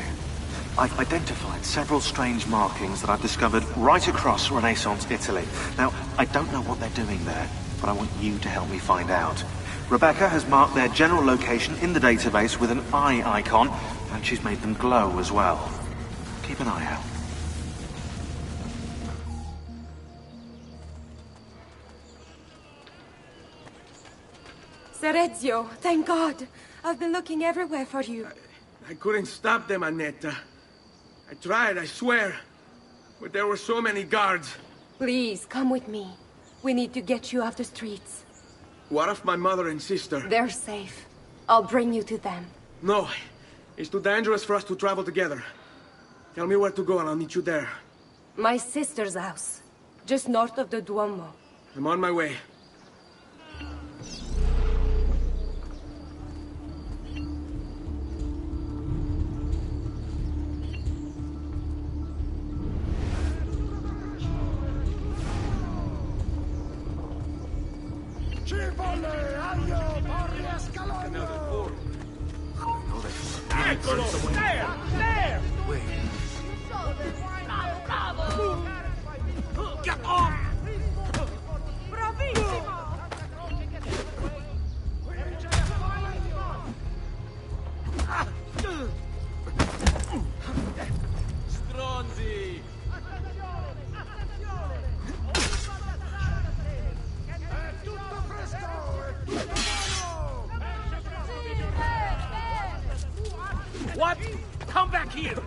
I've identified several strange markings that I've discovered right across Renaissance Italy. Now, I don't know what they're doing there, but I want you to help me find out. Rebecca has marked their general location in the database with an eye icon, and she's made them glow as well. Keep an eye out. Serezio, thank God. I've been looking everywhere for you. I couldn't stop them, Annetta. I tried, I swear. But there were so many guards. Please, come with me. We need to get you off the streets. What of my mother and sister? They're safe. I'll bring you to them. No. It's too dangerous for us to travel together. Tell me where to go and I'll meet you there. My sister's house. Just north of the Duomo. I'm on my way. Eccolo! There! There! Wait. Bravo! Get off! Bravissimo! Stronzi! Tutto fresco! What? Come back here!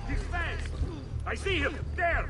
He's fast! I see him! There!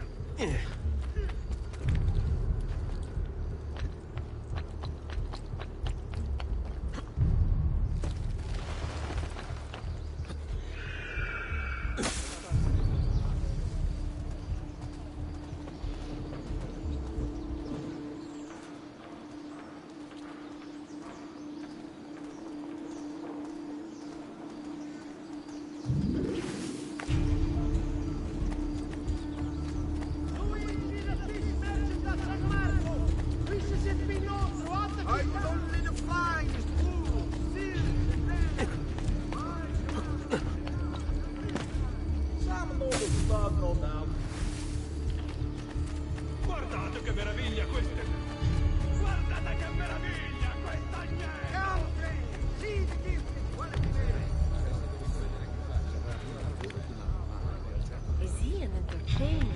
Guardate che meraviglia questa! Guardate che meraviglia questa Is he an entertainer?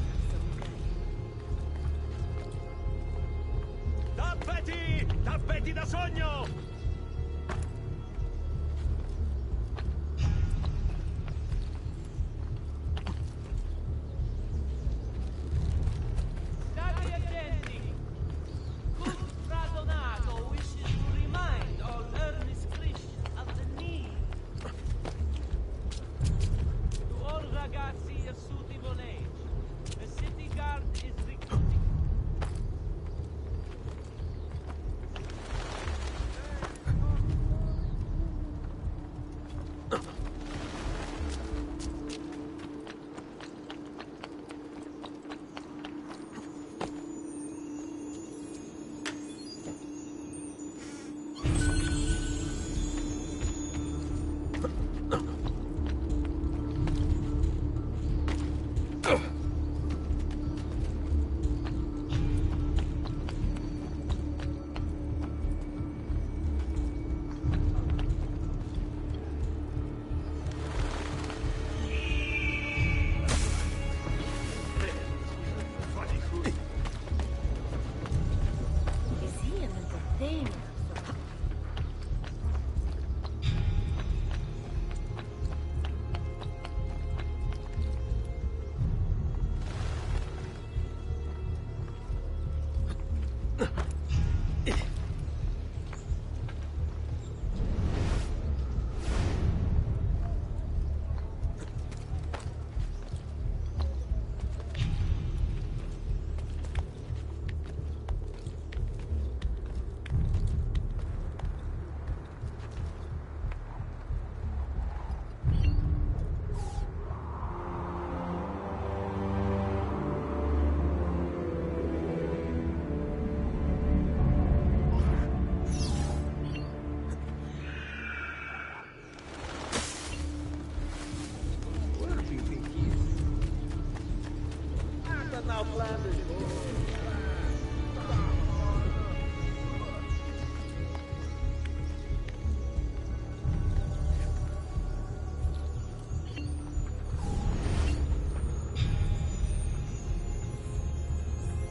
Tappeti! Tappeti da sogno!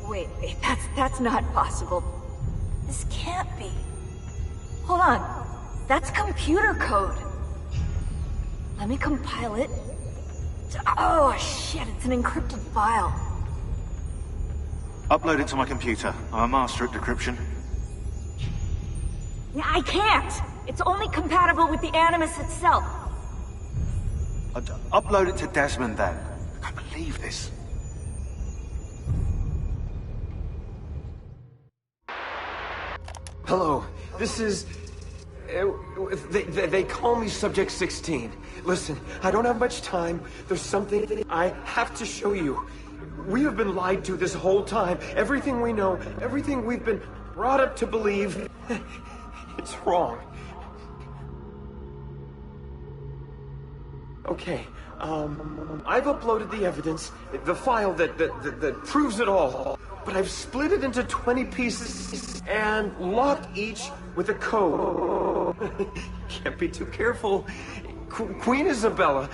Wait, that's not possible. This can't be. Hold on. That's computer code. Let me compile it. Oh, shit, it's an encrypted file. Upload it to my computer. I'm a master at decryption. Yeah, I can't! It's only compatible with the Animus itself. Upload it to Desmond, then. I can't believe this. Hello, this is... They call me Subject 16. Listen, I don't have much time. There's something I have to show you. We have been lied to this whole time. Everything we know, everything we've been brought up to believe, it's wrong. Okay, I've uploaded the evidence, the file that proves it all. But I've split it into 20 pieces and locked each with a code. Can't be too careful. Queen Isabella.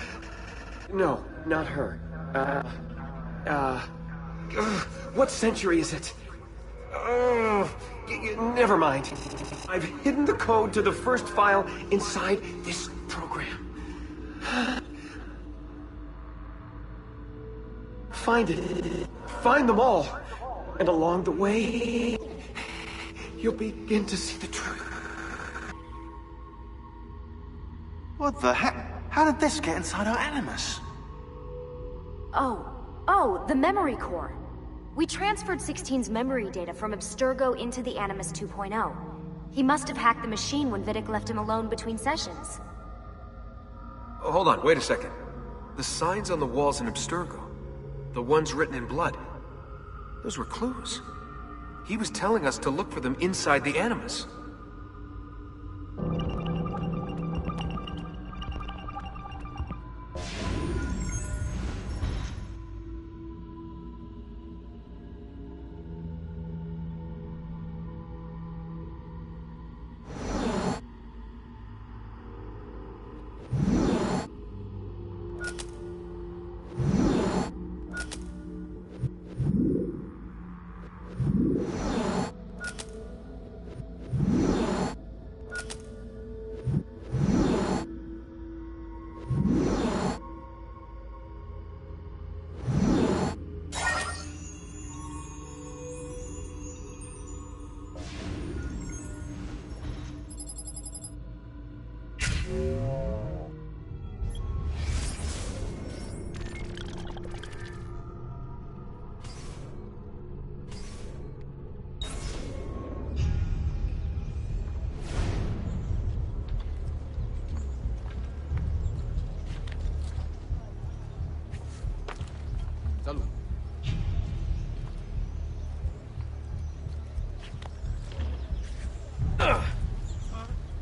No, not her. What century is it? Never mind. I've hidden the code to the first file inside this program. Find it. Find them all. And along the way, you'll begin to see the truth. What the heck? How did this get inside our Animus? Oh, the memory core. We transferred 16's memory data from Abstergo into the Animus 2.0. He must have hacked the machine when Vidic left him alone between sessions. Oh, hold on, wait a second. The signs on the walls in Abstergo, the ones written in blood, those were clues. He was telling us to look for them inside the Animus.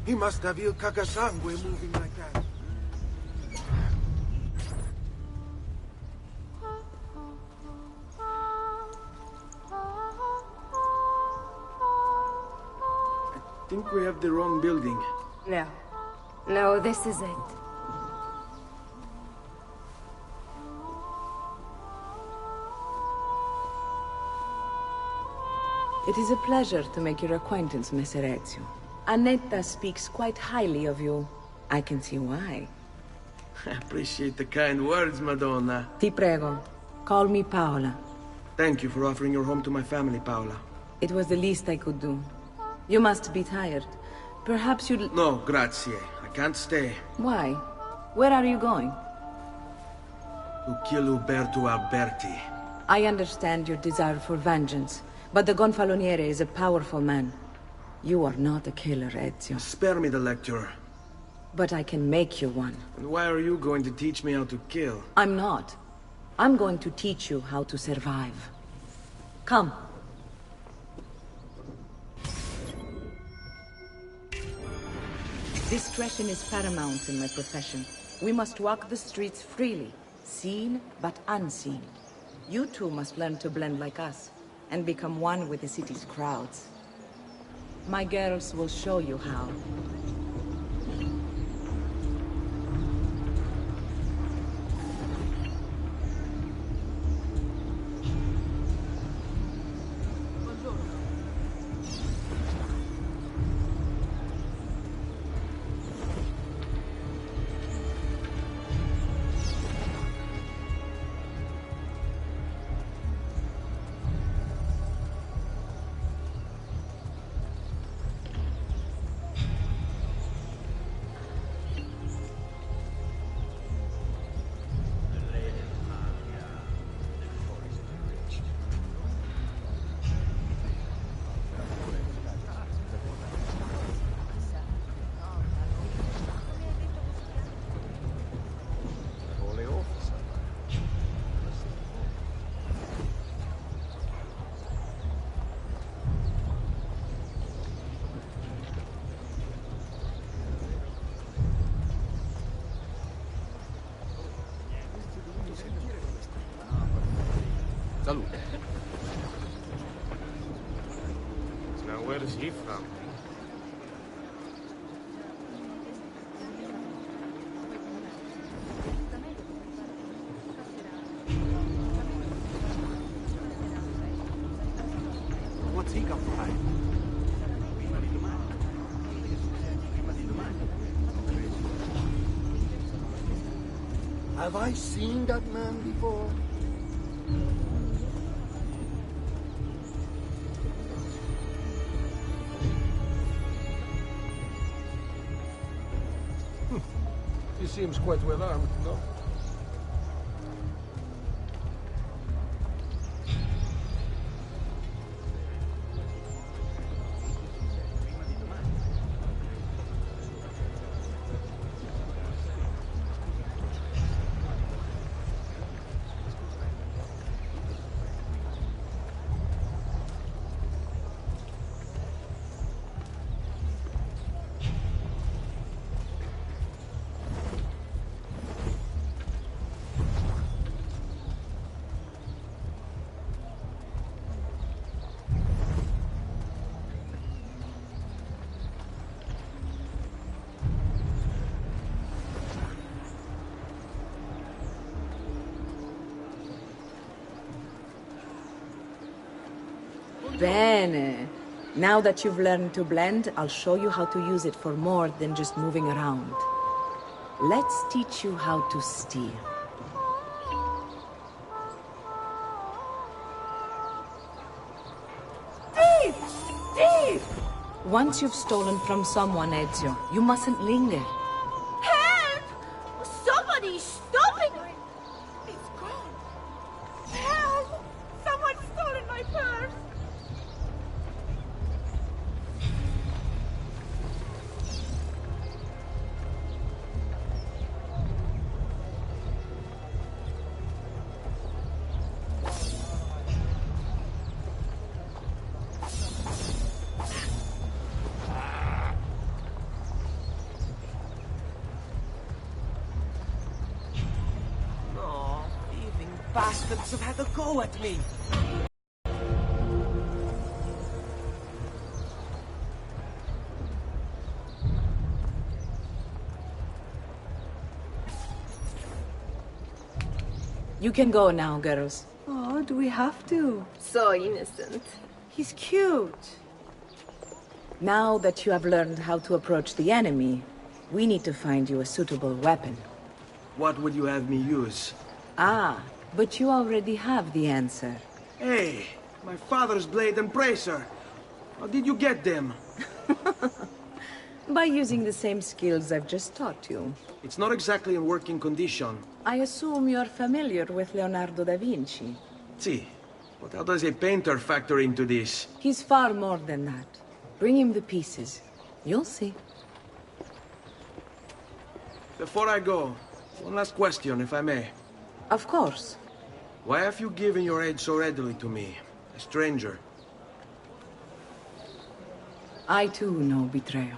He must have Il Cacasangue moving like that. I think we have the wrong building. No, this is it. It is a pleasure to make your acquaintance, Messer Ezio. Annetta speaks quite highly of you. I can see why. I appreciate the kind words, Madonna. Ti prego. Call me Paola. Thank you for offering your home to my family, Paola. It was the least I could do. You must be tired. Perhaps you'd... No, grazie. I can't stay. Why? Where are you going? To kill Uberto Alberti. I understand your desire for vengeance, but the Gonfaloniere is a powerful man. You are not a killer, Ezio. Spare me the lecture. But I can make you one. And why are you going to teach me how to kill? I'm not. I'm going to teach you how to survive. Come. Discretion is paramount in my profession. We must walk the streets freely, seen but unseen. You two must learn to blend like us, and become one with the city's crowds. My girls will show you how. Salute. Now, where is he from? What's he got behind? Have I seen that man before? He seems quite well armed, no? Bene. Now that you've learned to blend, I'll show you how to use it for more than just moving around. Let's teach you how to steal. Thief! Thief! Once you've stolen from someone, Ezio, you mustn't linger. Help! Somebody's stopping me! It's gone. Help! Someone's stolen my purse! Bastards have had a go at me. You can go now, girls. Oh, do we have to? So innocent. He's cute. Now that you have learned how to approach the enemy, we need to find you a suitable weapon. What would you have me use? Ah, but you already have the answer. Hey, my father's blade and bracer. How did you get them? By using the same skills I've just taught you. It's not exactly in working condition. I assume you're familiar with Leonardo da Vinci. See, but how does a painter factor into this? He's far more than that. Bring him the pieces. You'll see. Before I go, one last question, if I may. Of course. Why have you given your aid so readily to me, a stranger? I too know betrayal.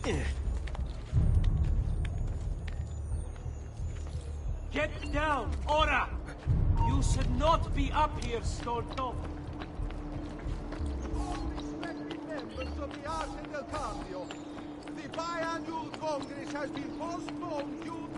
Get down, ora! You should not be up here, Storto. Respected members of the Arte del Cambio, the biannual Congress has been postponed due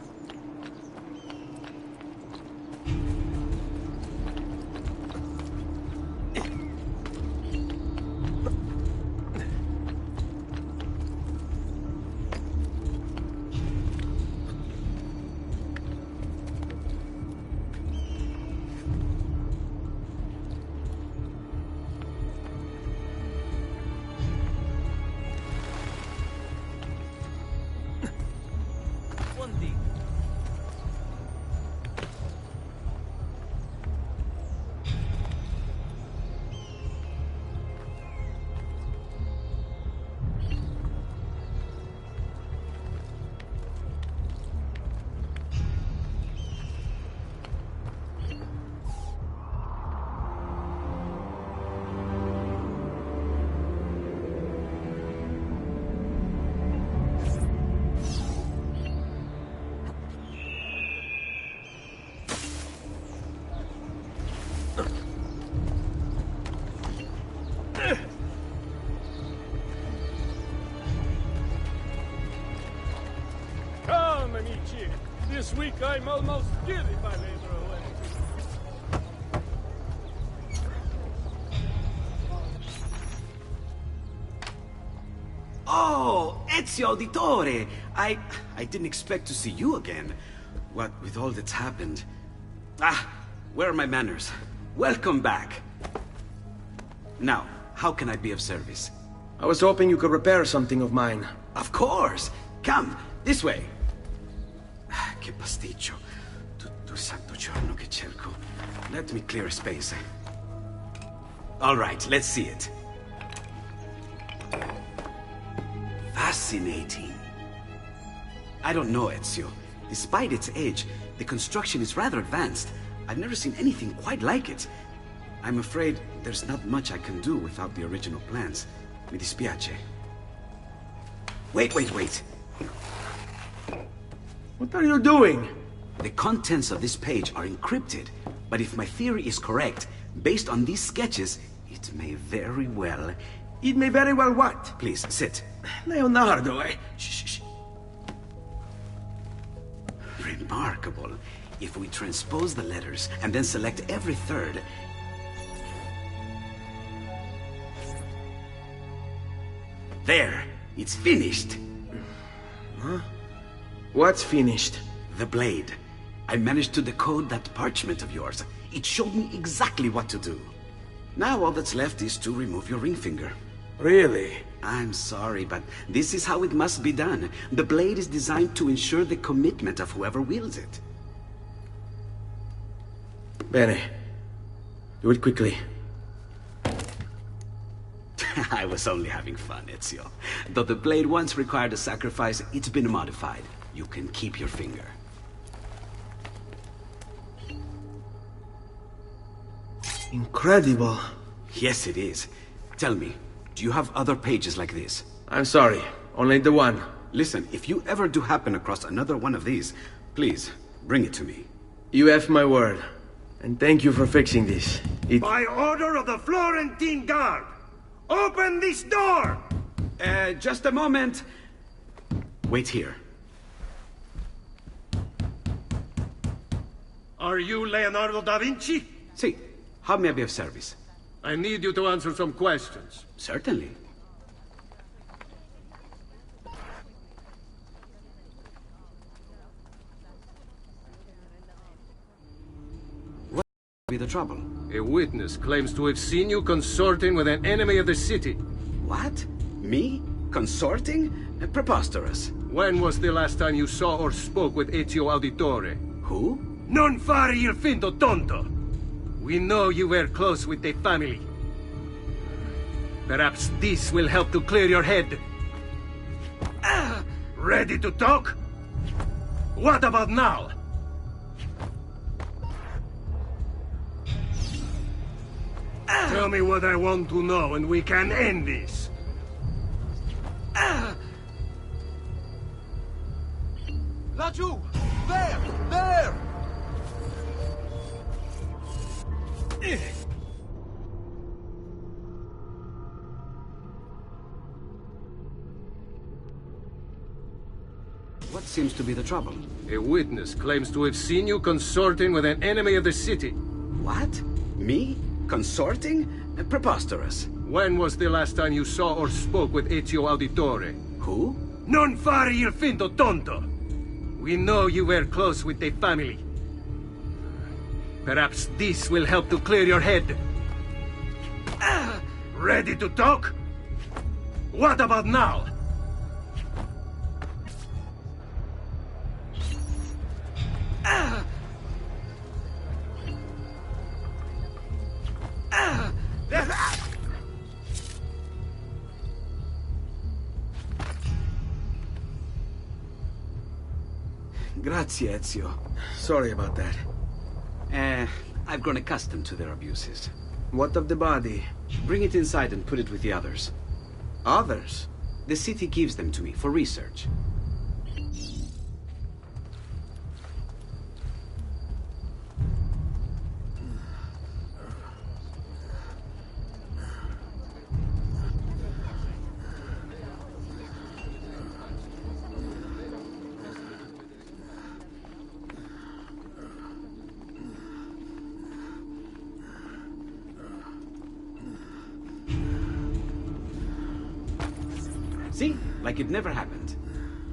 This week I'm almost giving my labor away. Oh, Ezio Auditore! I didn't expect to see you again. What with all that's happened. Ah, where are my manners? Welcome back. Now, how can I be of service? I was hoping you could repair something of mine. Of course! Come, this way! Che pasticcio. Tutto il santo giorno che cerco. Let me clear a space. All right, let's see it. Fascinating. I don't know, Ezio. Despite its age, the construction is rather advanced. I've never seen anything quite like it. I'm afraid there's not much I can do without the original plans. Mi dispiace. Wait. What are you doing? The contents of this page are encrypted, but if my theory is correct, based on these sketches, it may very well... It may very well what? Please, sit. Leonardo, Shh. Remarkable. If we transpose the letters and then select every third... There! It's finished! Huh? What's finished? The blade. I managed to decode that parchment of yours. It showed me exactly what to do. Now all that's left is to remove your ring finger. Really? I'm sorry, but this is how it must be done. The blade is designed to ensure the commitment of whoever wields it. Bene. Do it quickly. I was only having fun, Ezio. Though the blade once required a sacrifice, it's been modified. You can keep your finger. Incredible. Yes, it is. Tell me, do you have other pages like this? I'm sorry, only the one. Listen, if you ever do happen across another one of these, please, bring it to me. You have my word. And thank you for fixing this. By order of the Florentine Guard, open this door! Just a moment. Wait here. Are you Leonardo da Vinci? Si. How may I be of service? I need you to answer some questions. Certainly. What would be the trouble? A witness claims to have seen you consorting with an enemy of the city. What? Me? Consorting? Preposterous. When was the last time you saw or spoke with Ezio Auditore? Who? Non fare il finto tonto! We know you were close with the family. Perhaps this will help to clear your head. Ready to talk? What about now? Tell me what I want to know and we can end this. Laggiù! There! There! What seems to be the trouble? A witness claims to have seen you consorting with an enemy of the city. What? Me? Consorting? Preposterous. When was the last time you saw or spoke with Ezio Auditore? Who? Non fare il finto tonto! We know you were close with the family. Perhaps this will help to clear your head. Ready to talk? What about now? Grazie, Ezio. Sorry about that. I've grown accustomed to their abuses. What of the body? Bring it inside and put it with the others. Others? The city gives them to me for research. See? Like it never happened.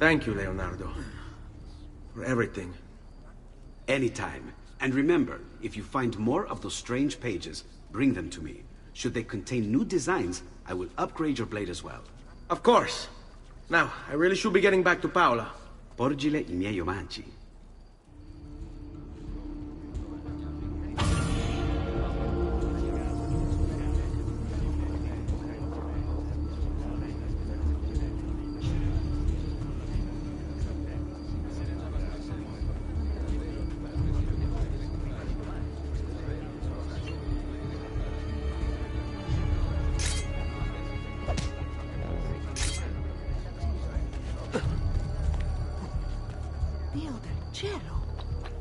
Thank you, Leonardo. For everything. Anytime. And remember, if you find more of those strange pages, bring them to me. Should they contain new designs, I will upgrade your blade as well. Of course. Now, I really should be getting back to Paola. Porgile I miei omaggi.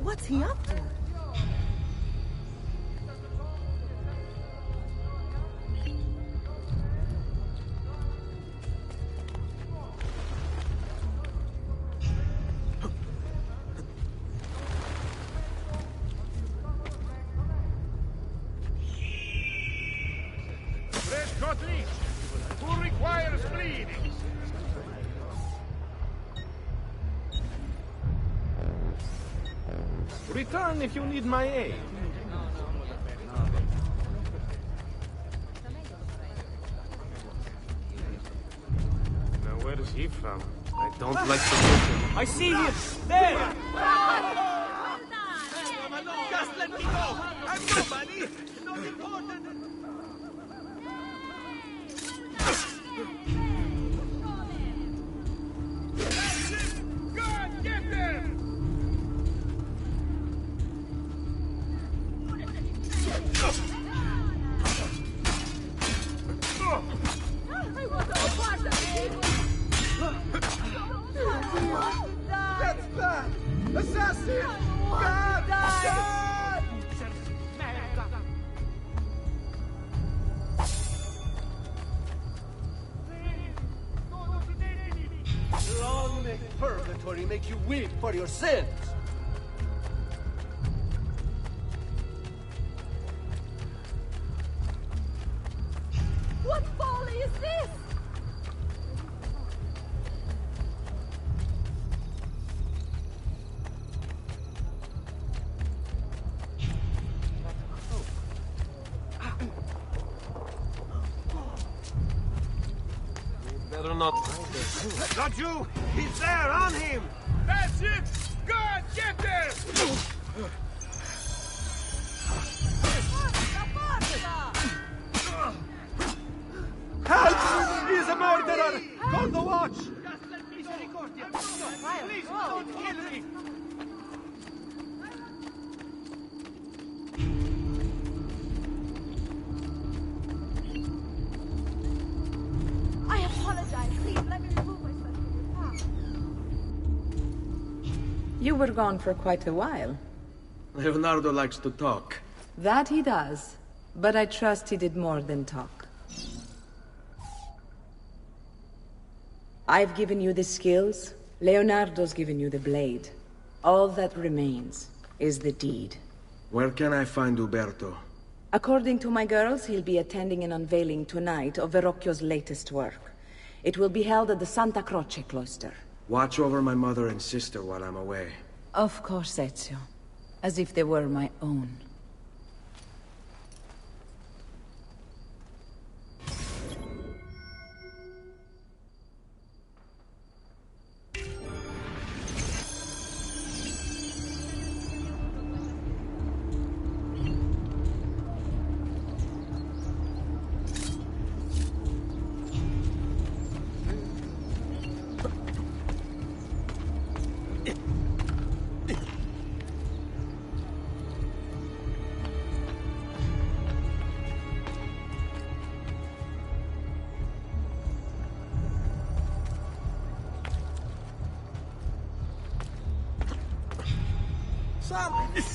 What's he up to? Who requires bleeding? Return if you need my aid. Now where is he from? I don't like to look at him. I see him! There! Just let me go! I'm nobody! Not important! God, get them! That's bad! Assassin! God! God! Long may purgatory make you weep for your sins. What folly is this? Better not. Laggiù! He's there, on him! That's it! God, get there! Help! He's a murderer! Call the watch! Please, don't kill me! I apologize. Please let me remove myself from your path. You were gone for quite a while. Leonardo likes to talk. That he does. But I trust he did more than talk. I've given you the skills. Leonardo's given you the blade. All that remains is the deed. Where can I find Uberto? According to my girls, he'll be attending an unveiling tonight of Verrocchio's latest work. It will be held at the Santa Croce cloister. Watch over my mother and sister while I'm away. Of course, Ezio. As if they were my own.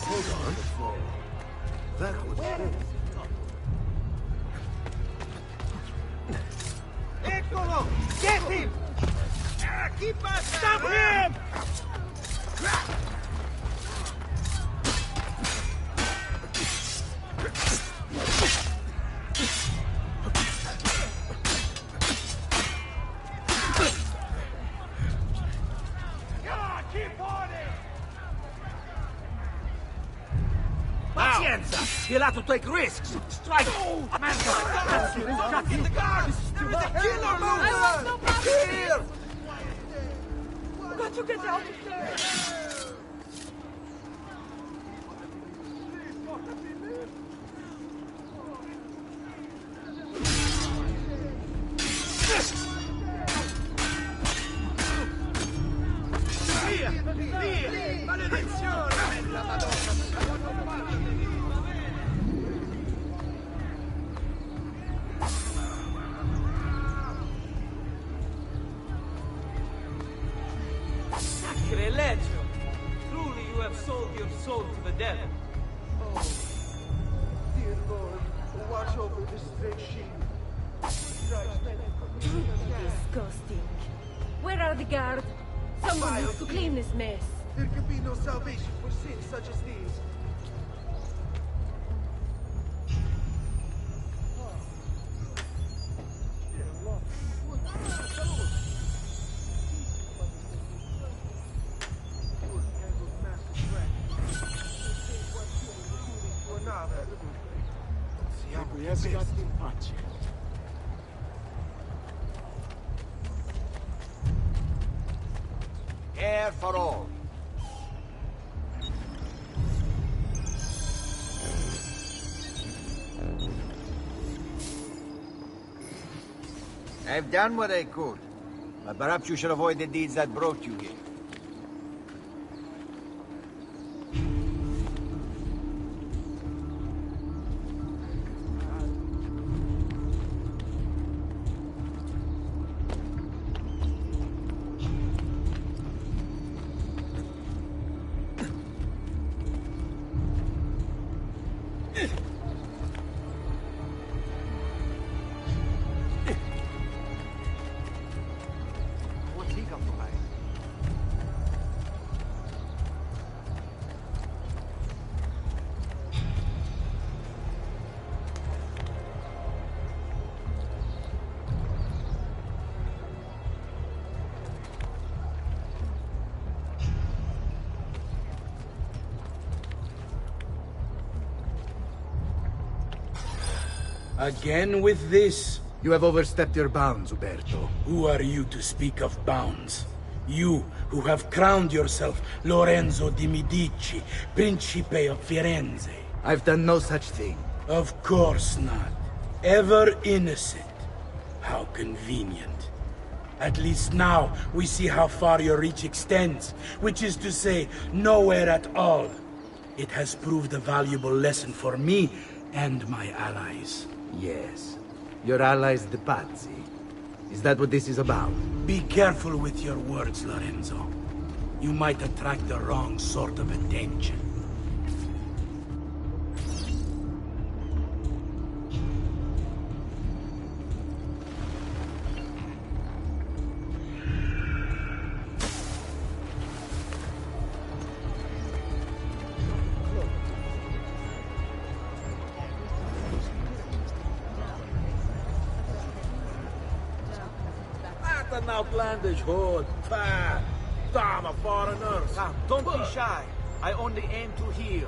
Hold on. That was Eccolo! Get him! Keep us! Stop him! You'll have to take risks. Strike! Man, In the guard! There is a killer move! Here! Got to get out of here! Via! Maledizione! La Madonna! Sacrilegio! Truly you have sold your soul to the devil. Oh, dear Lord, watch over this great sheep. Disgusting. Where are the guards? Someone needs to clean this mess. There can be no salvation for sins such as these. Air for all. I've done what I could, but perhaps you should avoid the deeds that brought you here. Again with this? You have overstepped your bounds, Uberto. Who are you to speak of bounds? You, who have crowned yourself Lorenzo di Medici, Principe of Firenze. I've done no such thing. Of course not. Ever innocent. How convenient. At least now, we see how far your reach extends, which is to say, nowhere at all. It has proved a valuable lesson for me and my allies. Yes. Your allies, the Pazzi. Is that what this is about? Be careful with your words, Lorenzo. you might attract the wrong sort of attention. An outlandish hood. Damn a foreigner. Don't be shy. I only aim to heal.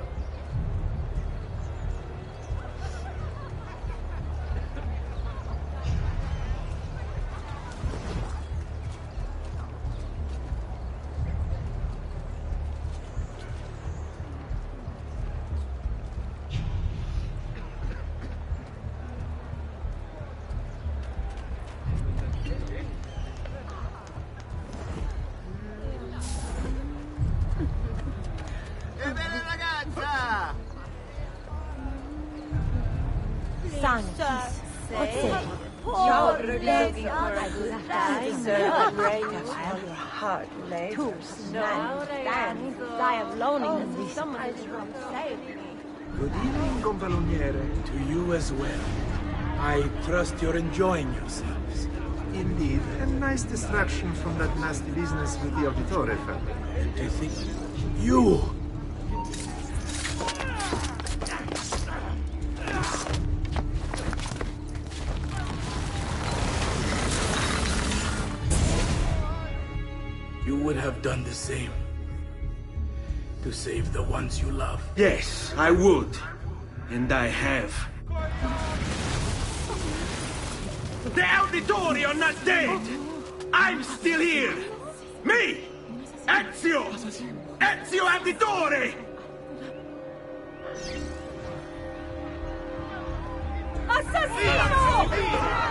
Good evening, Gonfaloniere. To you as well. I trust you're enjoying yourselves. Indeed. A nice distraction from that nasty business with the Auditore family. Do you think... You! You would have done the same. To save the ones you love. Yes, I would. And I have. The Auditore are not dead! I'm still here! Me! Ezio! Ezio Auditore! Assassino!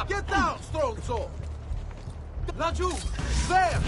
Get down, stronzo! Laggiù! There!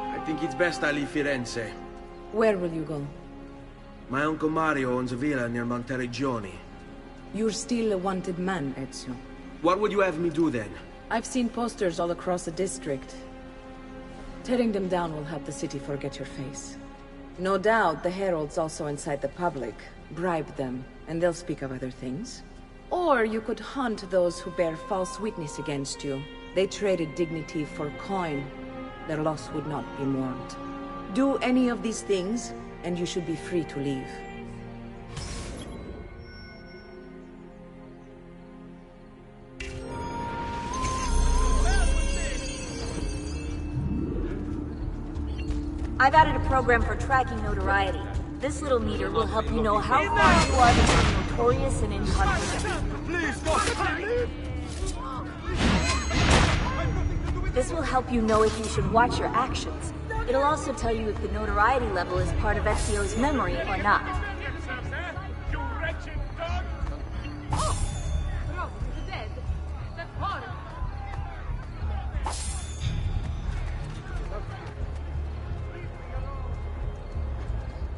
I think it's best I leave Firenze. Where will you go? My Uncle Mario owns a villa near Monteriggioni. You're still a wanted man, Ezio. What would you have me do then? I've seen posters all across the district. Tearing them down will help the city forget your face. No doubt the heralds also incite the public. Bribe them, and they'll speak of other things. Or you could hunt those who bear false witness against you. They traded dignity for coin. Their loss would not be mourned. Do any of these things, and you should be free to leave. I've added a program for tracking notoriety. This little meter will help you know how far you are becoming notorious and inconsequential. Please, don't leave! This will help you know if you should watch your actions. It'll also tell you if the notoriety level is part of Ezio's memory or not.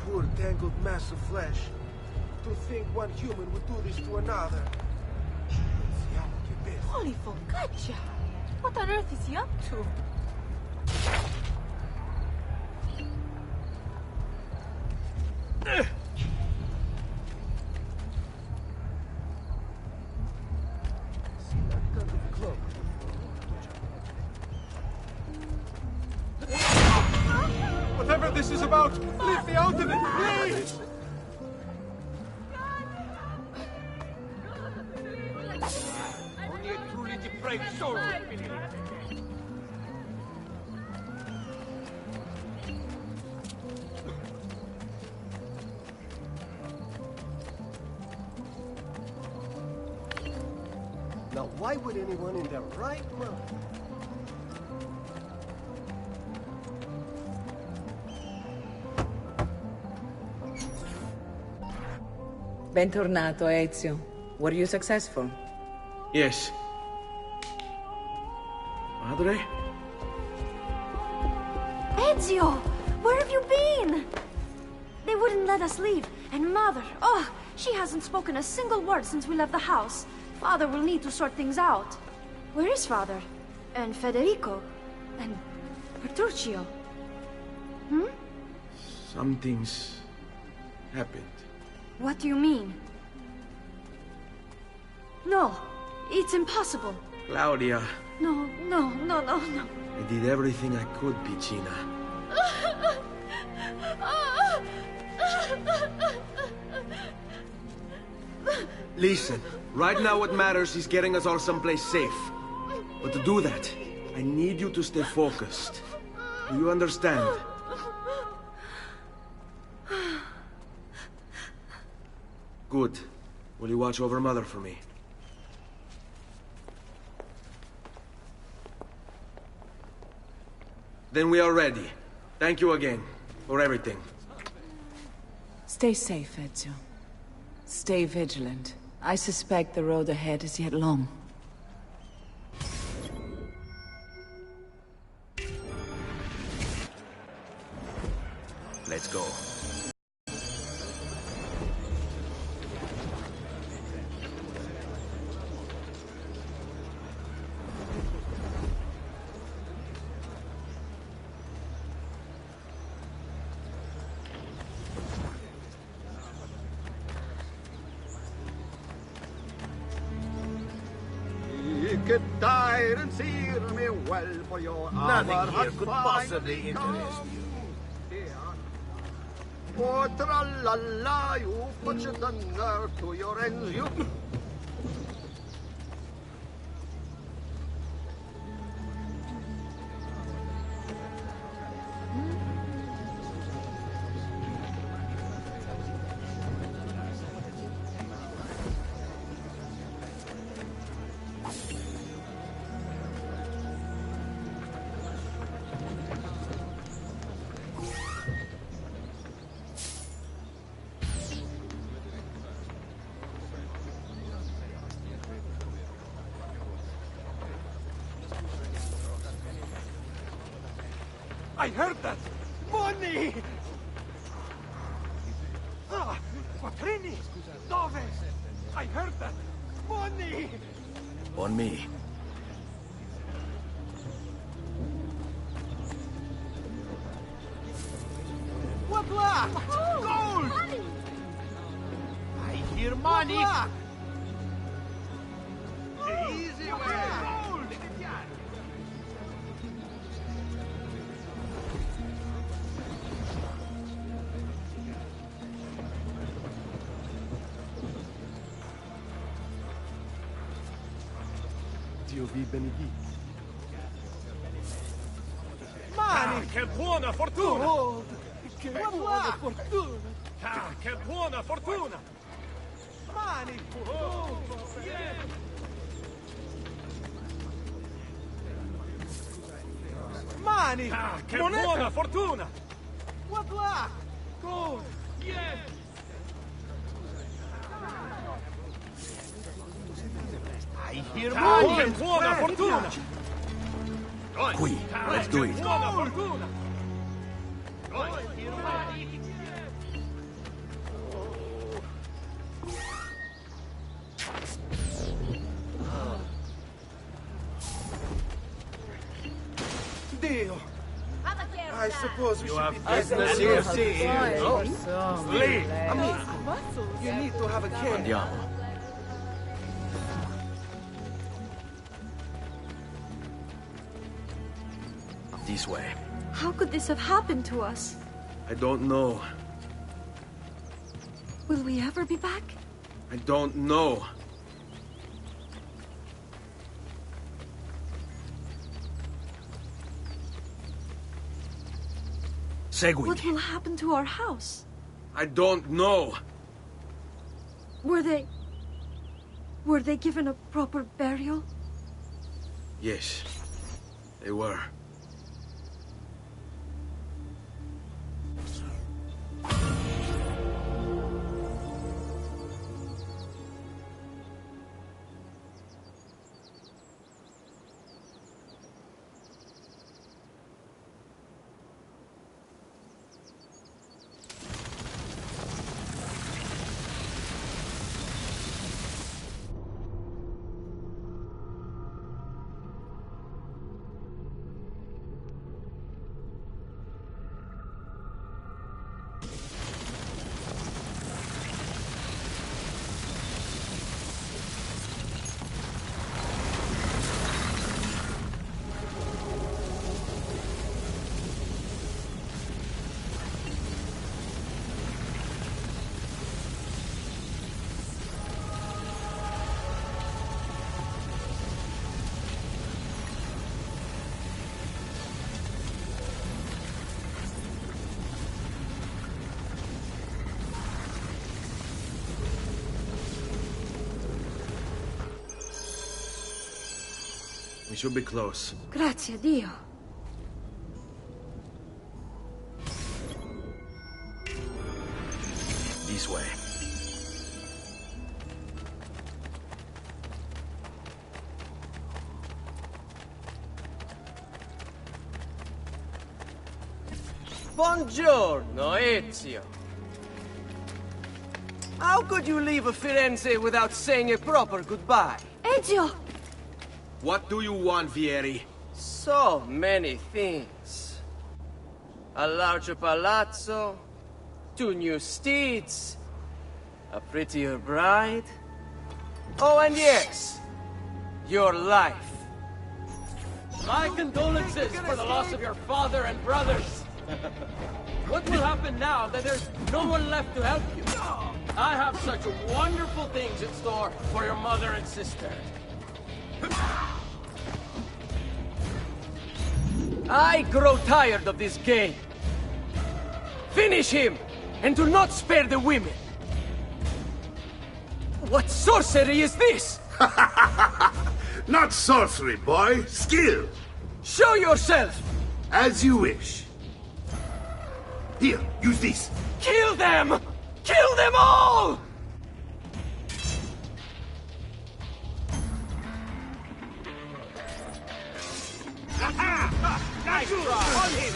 Poor tangled mass of flesh. To think one human would do this to another. Holy focaccia! What on earth is he up to? Whatever this is about, leave me out of it, please! Only a truly depraved soul would believe it. Now, why would anyone in their right mind? Bentornato, Ezio. Were you successful? Yes. Madre? Ezio! Where have you been? They wouldn't let us leave. And Mother, oh, she hasn't spoken a single word since we left the house. Father will need to sort things out. Where is Father? And Federico? And Petruccio? Hmm? Something's happened. What do you mean? No, it's impossible. Claudia, No. I did everything I could, Piccina. Listen, right now what matters is getting us all someplace safe. But to do that, I need you to stay focused. Do you understand? Good. Will you watch over Mother for me? Then we are ready. Thank you again for everything. Stay safe, Ezio. Stay vigilant. I suspect the road ahead is yet long. Let's go. Nothing here could possibly interest you. Oh, tra-la-la, you put the nerve to your ends, you... I heard that! Money! Ah, quattrini! Dove? I heard that! Money! On me. What luck? Gold! Money! I hear money! What The easy way! Gold! Dio vi benedica. Money! Che buona fortuna! Gold! Che buona fortuna! Ah, che buona fortuna! Money! Oh, yeah. mani! Che Moneta! buona fortuna! What luck! Gold! Yes! I hear Che money! buona fortuna! Qui, let's do it. Buona fortuna! Dio! I suppose we You should have be business here, see? Leave! Amico, you need to have a care. Andiamo. This way. How could this have happened to us? I don't know. Will we ever be back? I don't know. Segui. What will happen to our house? I don't know. Were they given a proper burial? Yes, they were. We should be close. Grazie a Dio. This way. Buongiorno, Ezio. How could you leave Firenze without saying a proper goodbye? Ezio! What do you want, Vieri? So many things. A larger palazzo, 2 new steeds, a prettier bride. Oh, and yes, your life. My condolences for the loss of your father and brothers. What will happen now that there's no one left to help you? I have such wonderful things in store for your mother and sister. I grow tired of this game. Finish him, and do not spare the women. What sorcery is this? Not sorcery, boy. Skill. Show yourself! As you wish. Here, use this. Kill them! Kill them all! Nice try! On him!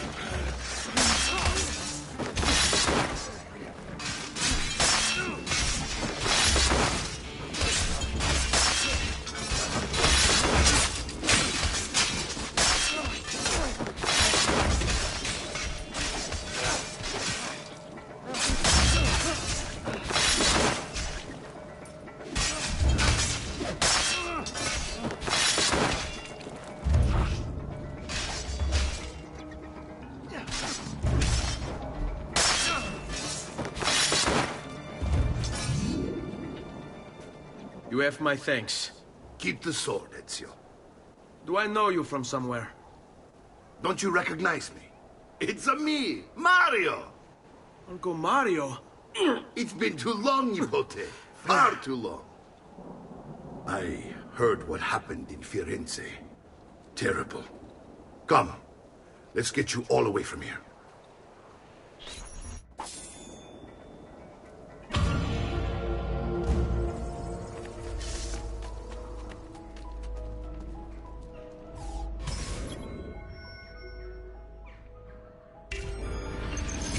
You have my thanks. Keep the sword, Ezio. Do I know you from somewhere? Don't you recognize me? It's a me, Mario! Uncle Mario? It's been too long, Nipote. Far too long. I heard what happened in Firenze. Terrible. Come. Let's get you all away from here.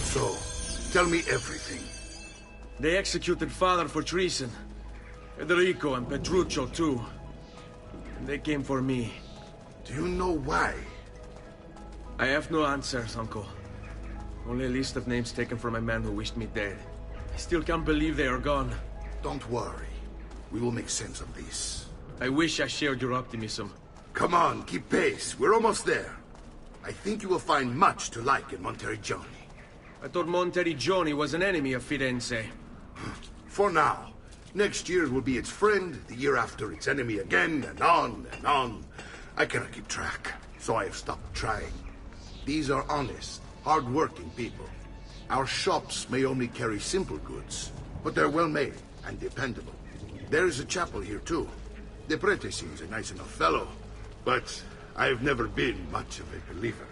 So, tell me everything. They executed Father for treason. Federico and Petruccio, too. And they came for me. Do you know why? I have no answers, Uncle. Only a list of names taken from a man who wished me dead. I still can't believe they are gone. Don't worry. We will make sense of this. I wish I shared your optimism. Come on, keep pace. We're almost there. I think you will find much to like in Monteriggioni. I thought Monteriggioni was an enemy of Firenze. For now. Next year it will be its friend, the year after its enemy again, and on and on. I cannot keep track, so I have stopped trying. These are honest, hard-working people. Our shops may only carry simple goods, but they're well-made and dependable. There is a chapel here, too. De Prete seems a nice enough fellow, but I've never been much of a believer.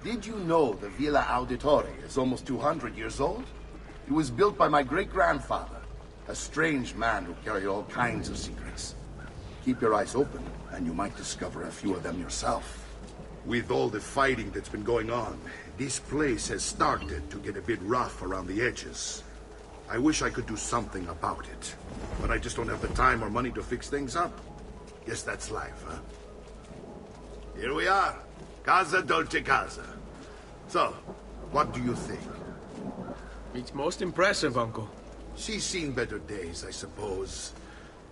Did you know the Villa Auditore is almost 200 years old? It was built by my great-grandfather, a strange man who carried all kinds of secrets. Keep your eyes open, and you might discover a few of them yourself. With all the fighting that's been going on, this place has started to get a bit rough around the edges. I wish I could do something about it, but I just don't have the time or money to fix things up. Guess that's life, huh? Here we are. Casa Dolce Casa. So, what do you think? It's most impressive, Uncle. She's seen better days, I suppose.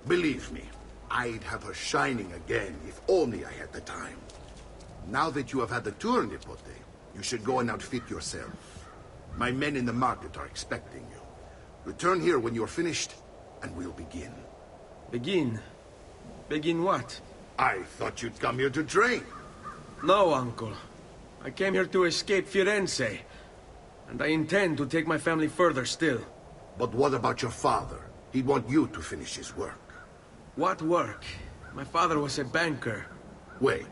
Believe me, I'd have her shining again if only I had the time. Now that you have had the tour, Nipote, you should go and outfit yourself. My men in the market are expecting you. Return here when you're finished, and we'll begin. Begin? Begin what? I thought you'd come here to train. No, Uncle. I came here to escape Firenze. And I intend to take my family further still. But what about your father? He'd want you to finish his work. What work? My father was a banker. Wait,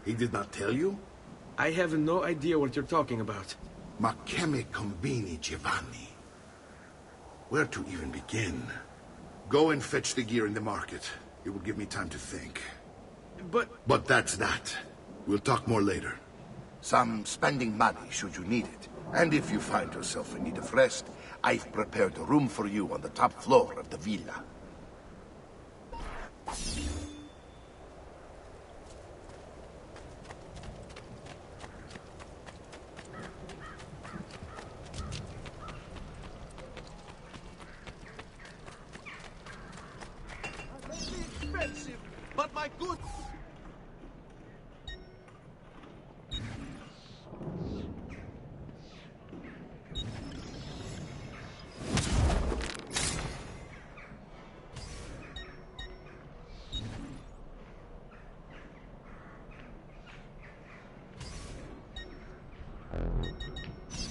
he did not tell you? I have no idea what you're talking about. Ma che me combini, Giovanni? Where to even begin? Go and fetch the gear in the market. It will give me time to think. But that's that. We'll talk more later. Some spending money should you need it. And if you find yourself in need of rest, I've prepared a room for you on the top floor of the villa. Expensive, but my good...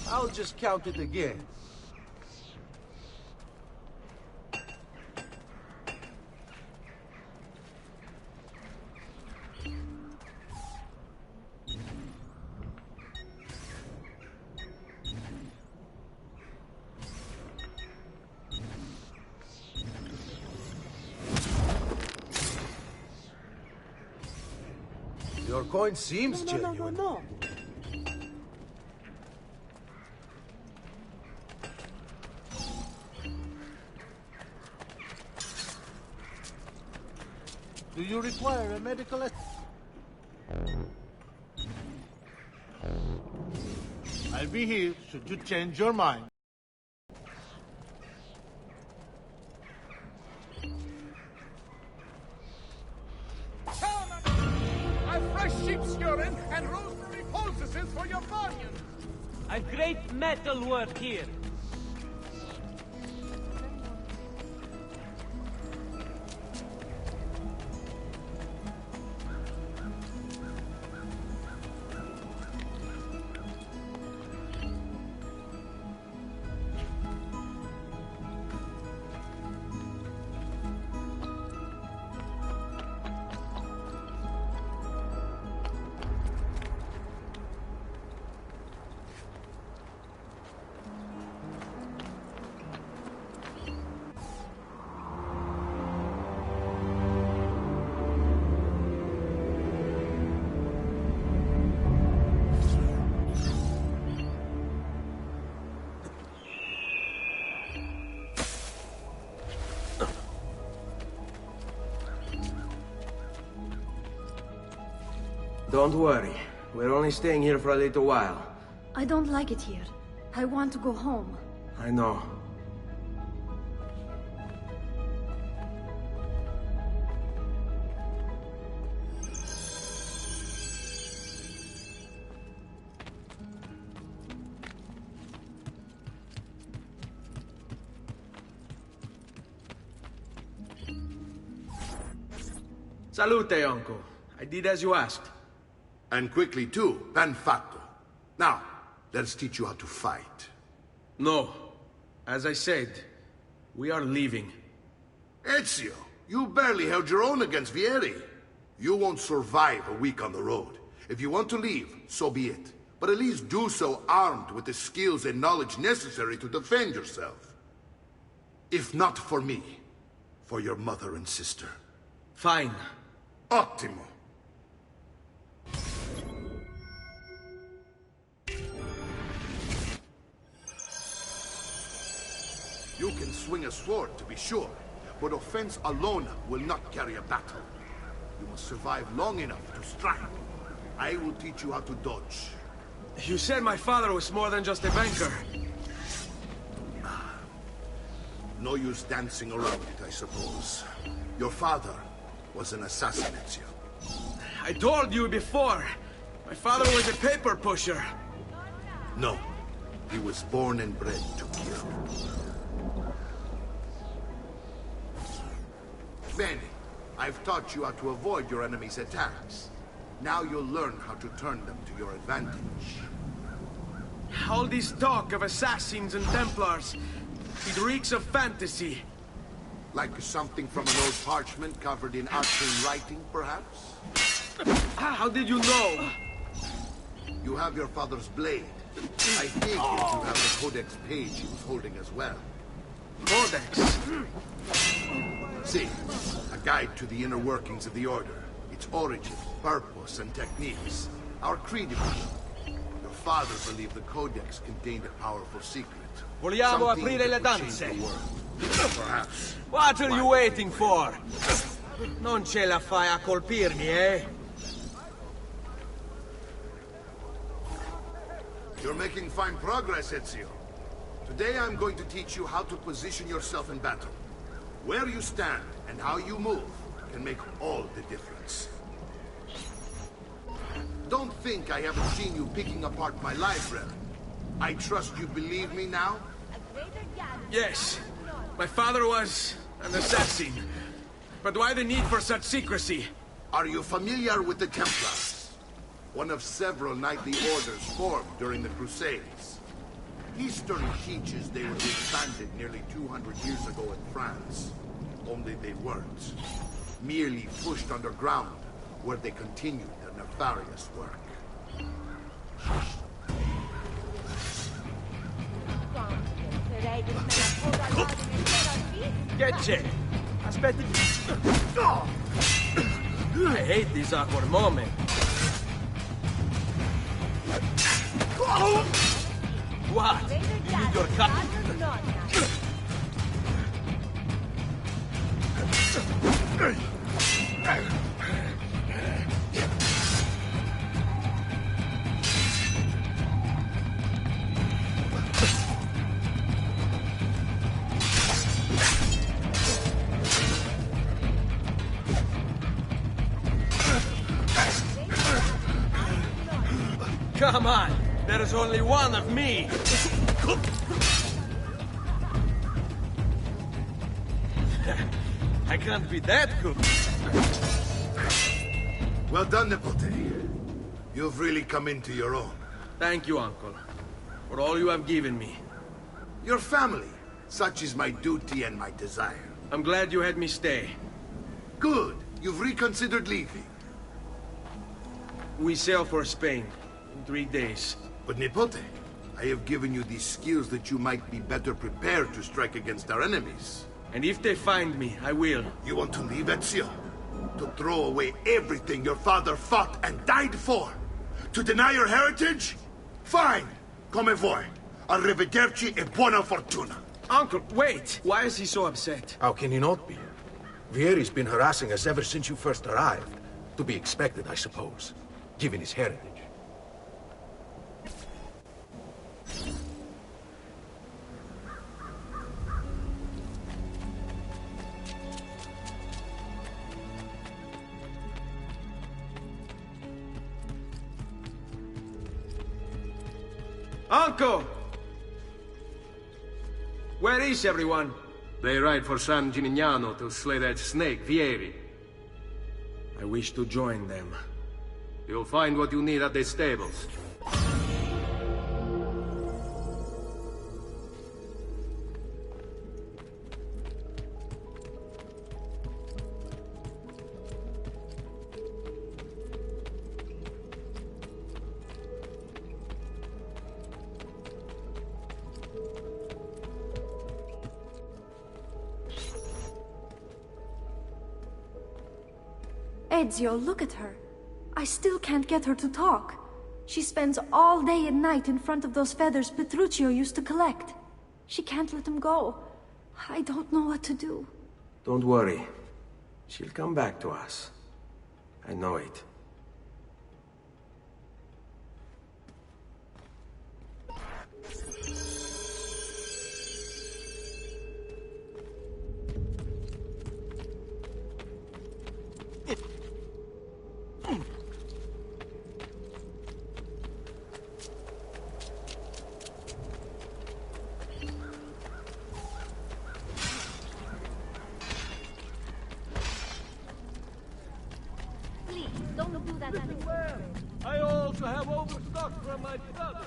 I'll just count it again. Your coin seems genuine. No. Do you require a medical I'll be here should you change your mind. I've fresh sheep's urine and rosemary poultices for your bunions. A great metal work here. Don't worry. We're only staying here for a little while. I don't like it here. I want to go home. I know. Salute, uncle. I did as you asked. And quickly too, ben fatto. Now, let's teach you how to fight. No. As I said, we are leaving. Ezio, you barely held your own against Vieri. You won't survive a week on the road. If you want to leave, so be it. But at least do so armed with the skills and knowledge necessary to defend yourself. If not for me, for your mother and sister. Fine. Ottimo. You can swing a sword, to be sure, but offense alone will not carry a battle. You must survive long enough to strike. I will teach you how to dodge. You said my father was more than just a banker. No use dancing around it, I suppose. Your father was an assassin, Ezio. I told you before. My father was a paper pusher. No. He was born and bred to kill. Bene. I've taught you how to avoid your enemy's attacks. Now you'll learn how to turn them to your advantage. All this talk of assassins and Templars, it reeks of fantasy. Like something from an old parchment covered in arcane writing, perhaps? How did you know? You have your father's blade. I think you have the codex page he was holding as well. Codex? See, a guide to the inner workings of the Order. Its origin, purpose, and techniques. Our creed, if you will. Your father believed the codex contained a powerful secret. Vogliamo Something aprire le that would change danze. the world. Perhaps. What are you waiting for? Non ce la fai a colpirmi, eh? You're making fine progress, Ezio. Today I'm going to teach you how to position yourself in battle. Where you stand and how you move can make all the difference. Don't think I haven't seen you picking apart my library. I trust you believe me now? Yes. My father was an assassin. But why the need for such secrecy? Are you familiar with the Templars? One of several knightly orders formed during the Crusades. History teaches they were disbanded nearly 200 years ago in France. Only they weren't. Merely pushed underground, where they continued their nefarious work. Che c'è? Aspetti. I hate these awkward moments. What? You need your cut? Come on! There's only one of me! I can't be that good. Well done, Nipote. You've really come into your own. Thank you, Uncle, for all you have given me. Your family. Such is my duty and my desire. I'm glad you had me stay. Good. You've reconsidered leaving. We sail for Spain in 3 days. But Nipote, I have given you these skills that you might be better prepared to strike against our enemies. And if they find me, I will. You want to leave, Ezio? To throw away everything your father fought and died for? To deny your heritage? Fine! Come vuoi. Arrivederci e buona fortuna. Uncle, wait! Why is he so upset? How can he not be? Vieri's been harassing us ever since you first arrived. To be expected, I suppose. given his heritage. Uncle! Where is everyone? They ride for San Gimignano to slay that snake, Vieri. I wish to join them. You'll find what you need at the stables. Ezio, look at her. I still can't get her to talk. She spends all day and night in front of those feathers Petruchio used to collect. She can't let them go. I don't know what to do. Don't worry. She'll come back to us. I know it. I also have overstock from my brother.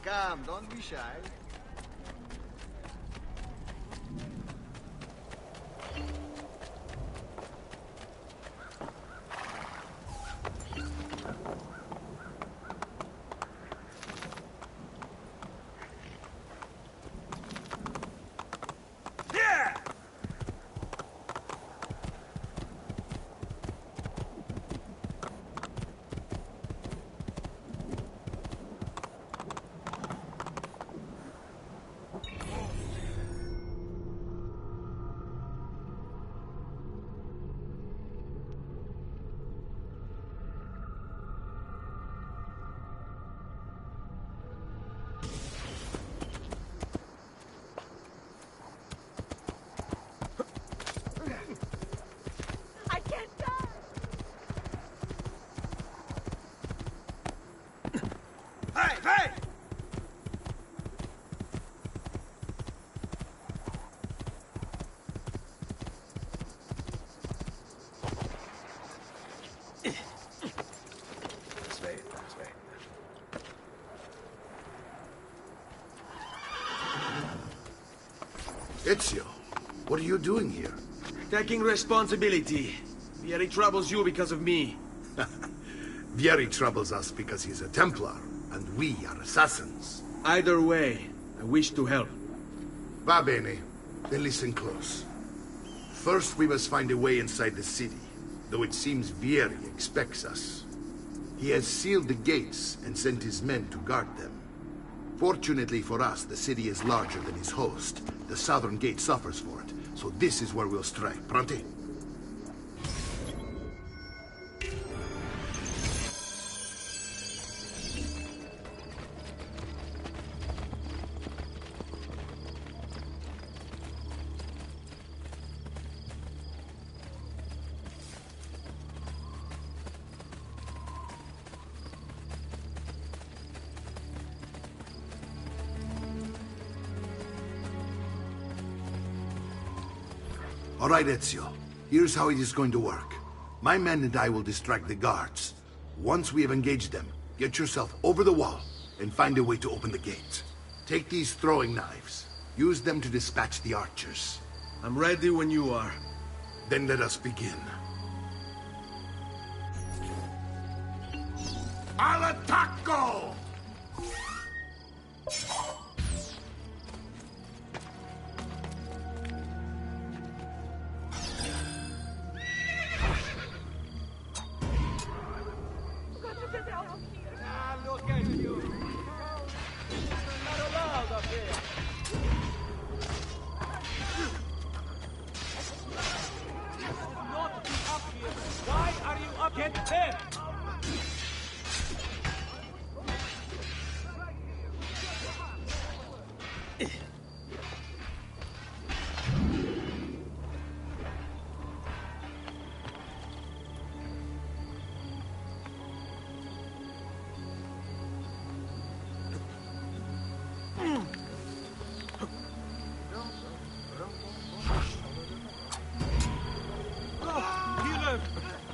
Come, don't be shy. Ezio, what are you doing here? Taking responsibility. Vieri troubles you because of me. Vieri troubles us because he's a Templar, and we are assassins. Either way, I wish to help. Va bene. Then listen close. First, we must find a way inside the city, though it seems Vieri expects us. He has sealed the gates and sent his men to guard them. Fortunately for us, the city is larger than its host. The southern gate suffers for it, so this is where we'll strike. Pronti? All right, Ezio. Here's how it is going to work. My men and I will distract the guards. Once we have engaged them, get yourself over the wall and find a way to open the gate. Take these throwing knives. Use them to dispatch the archers. I'm ready when you are. Then let us begin. Al attacco! Look at you. Not allowed up here. Not be up here. Why are you up here? There. Killer!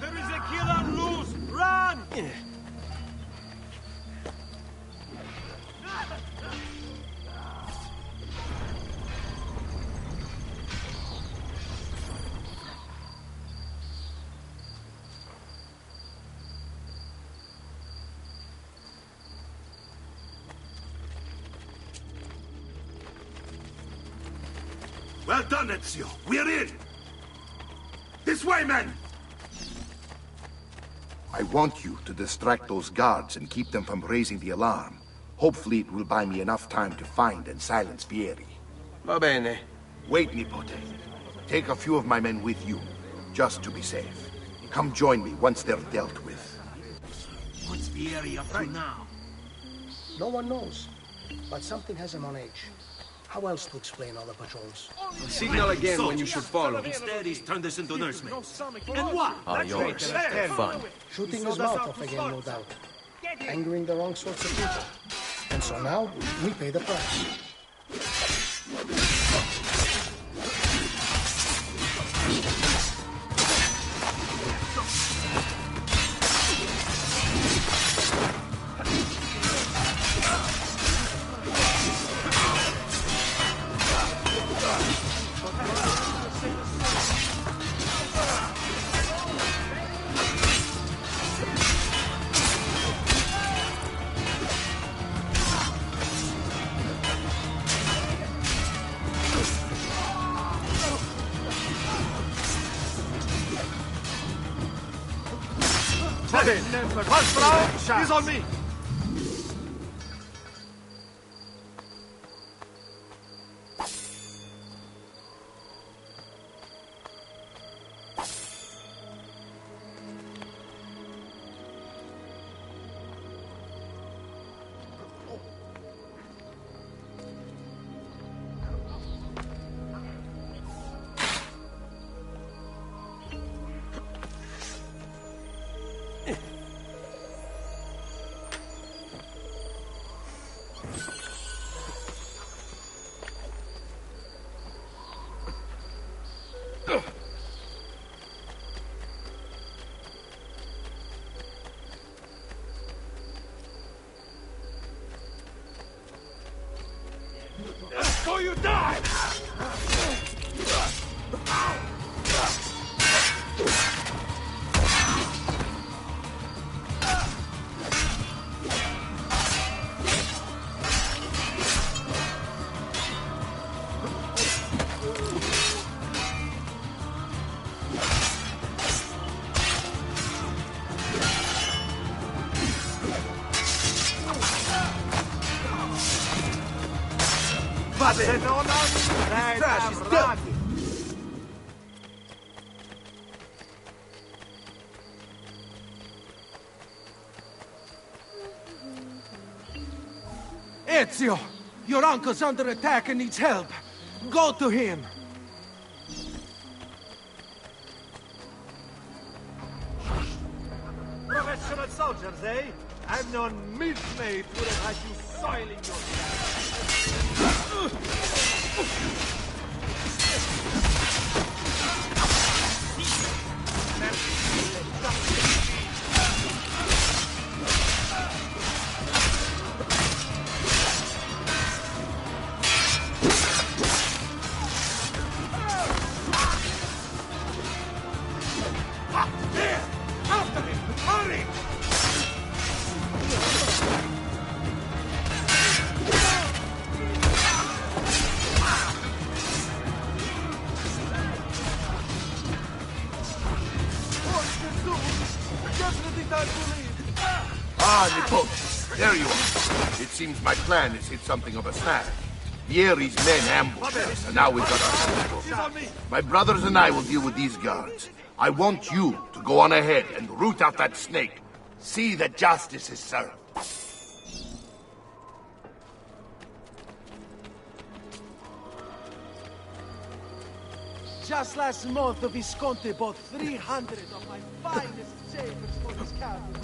There is a killer loose! Run! Well done, Ezio. We're in! This way, men! I want you to distract those guards and keep them from raising the alarm. Hopefully it will buy me enough time to find and silence Vieri. Va bene. Wait, Nipote. Take a few of my men with you, just to be safe. Come join me once they're dealt with. What's Vieri up to now? No one knows, but something has him on edge. How else to explain all the patrols? Signal again when you should follow. Instead, he's turned this into nursemaid. And what? Are yours. Fun. Shooting his mouth off again, no doubt. Angering the wrong sorts of people. And so now, we pay the price. He's on me! Or you die! Ezio! Your uncle's under attack and needs help. Go to him! Professional soldiers, eh? I'm no milkmaid who would have had you soiling yourself. Ah, Nipotes, there you are. It seems my plan has hit something of a snag. Vieri's men ambushed us, and now we've got our hands full. My brothers and I will deal with these guards. I want you to go on ahead and root out that snake. See that justice is served. Just last month, the Visconti bought 300 of my finest sabers for his cabinet.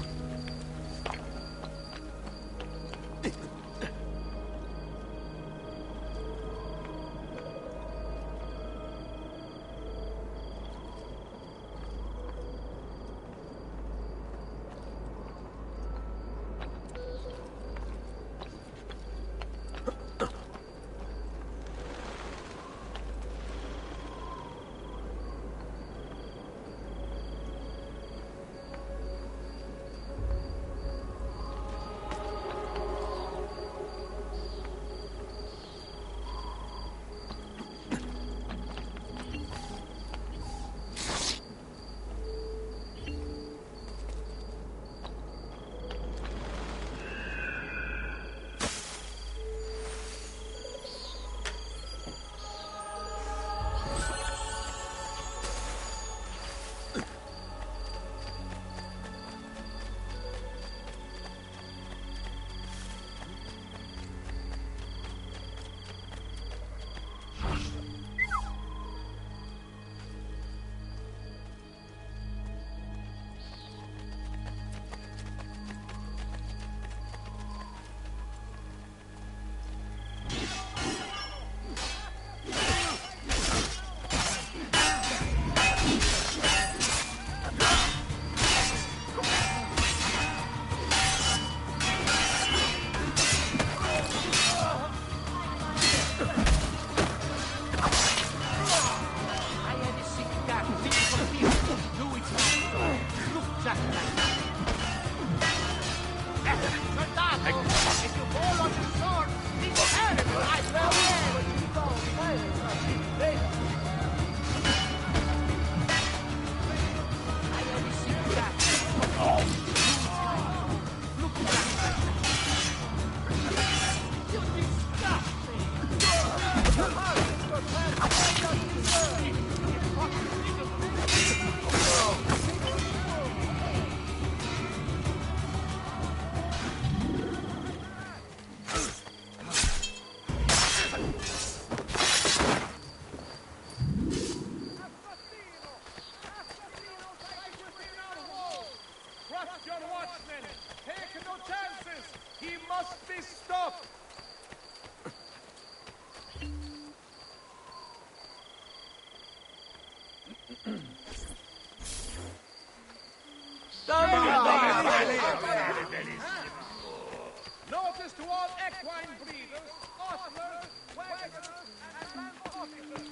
Notice to all equine breeders, ostlers, wagoners, and land officers.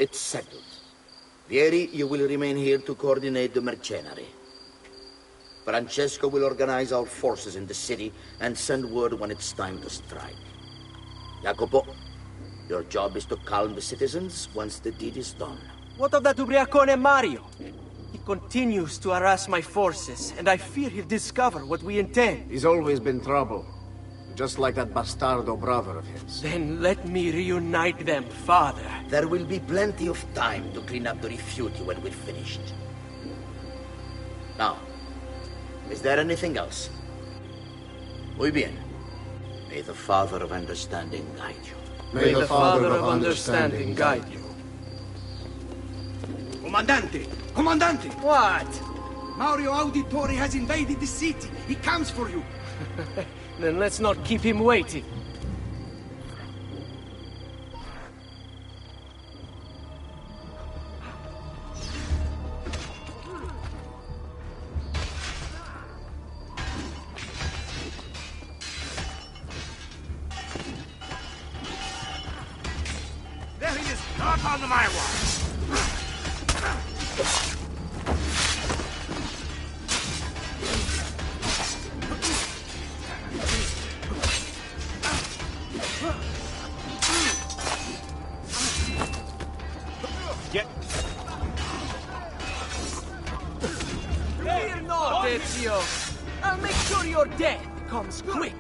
It's settled. Vieri, you will remain here to coordinate the mercenary. Francesco will organize our forces in the city and send word when it's time to strike. Jacopo, your job is to calm the citizens once the deed is done. What of that ubriacone Mario? He continues to harass my forces, and I fear he'll discover what we intend. He's always been trouble. Just like that bastardo brother of his. Then let me reunite them, father. There will be plenty of time to clean up the rifiuti when we're finished. Now, is there anything else? Muy bien. May the Father of Understanding guide you. May the Father of Understanding guide you. Comandante! Comandante! What? Mario Auditore has invaded the city. He comes for you. Then let's not keep him waiting. Not on my watch! Fear not, Ezio! I'll make sure your death comes quick!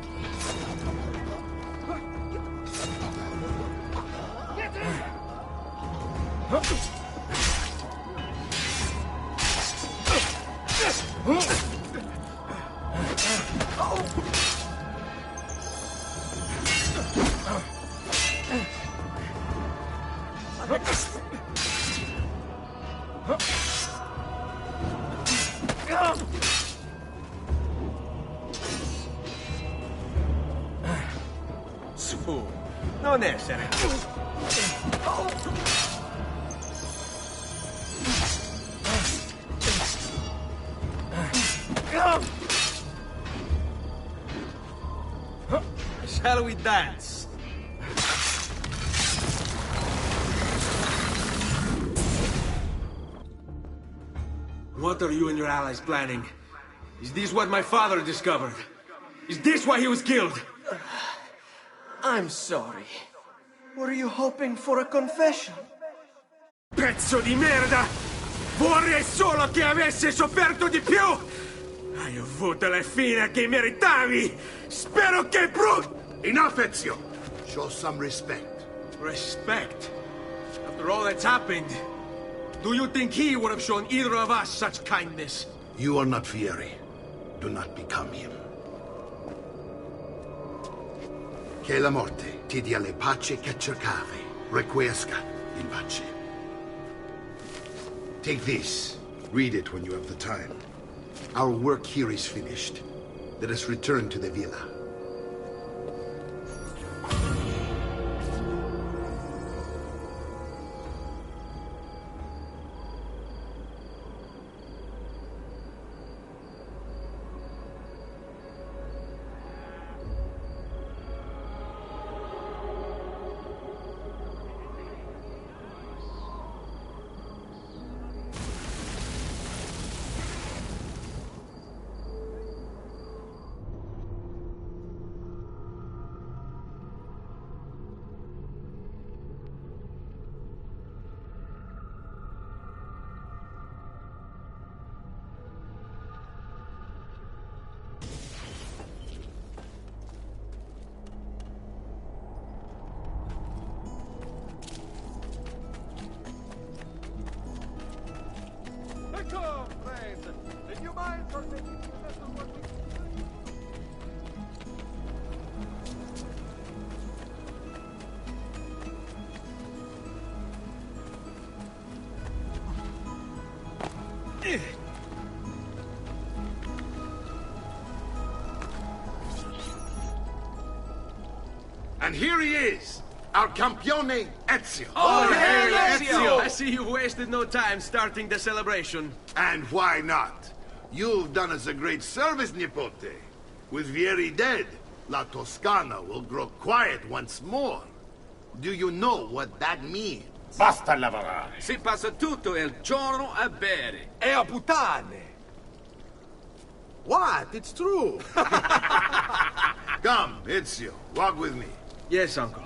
Su, non essere. Shall we dance? What are you and your allies planning? Is this what my father discovered? Is this why he was killed? I'm sorry. Were you hoping for a confession? Pezzo di merda! Vorrei solo che avessi sofferto di più! Hai avuto la fine che meritavi! Spero che Enough, Ezio! Show some respect. Respect? After all that's happened, do you think he would have shown either of us such kindness? You are not Fieri. Do not become him. Che la morte ti dia le pace che cercavi. Requiesca in pace. Take this. Read it when you have the time. Our work here is finished. Let us return to the villa. Come, friend! Did you mind for taking special working? And here he is, our campione Ezio. Oh, hey, Ezio! I see you wasted no time starting the celebration. And why not? You've done us a great service, Nipote. With Vieri dead, La Toscana will grow quiet once more. Do you know what that means? Basta lavorare. Si passa tutto il giorno a bere. E a puttane! What? It's true! Come, Ezio, walk with me. Yes, uncle.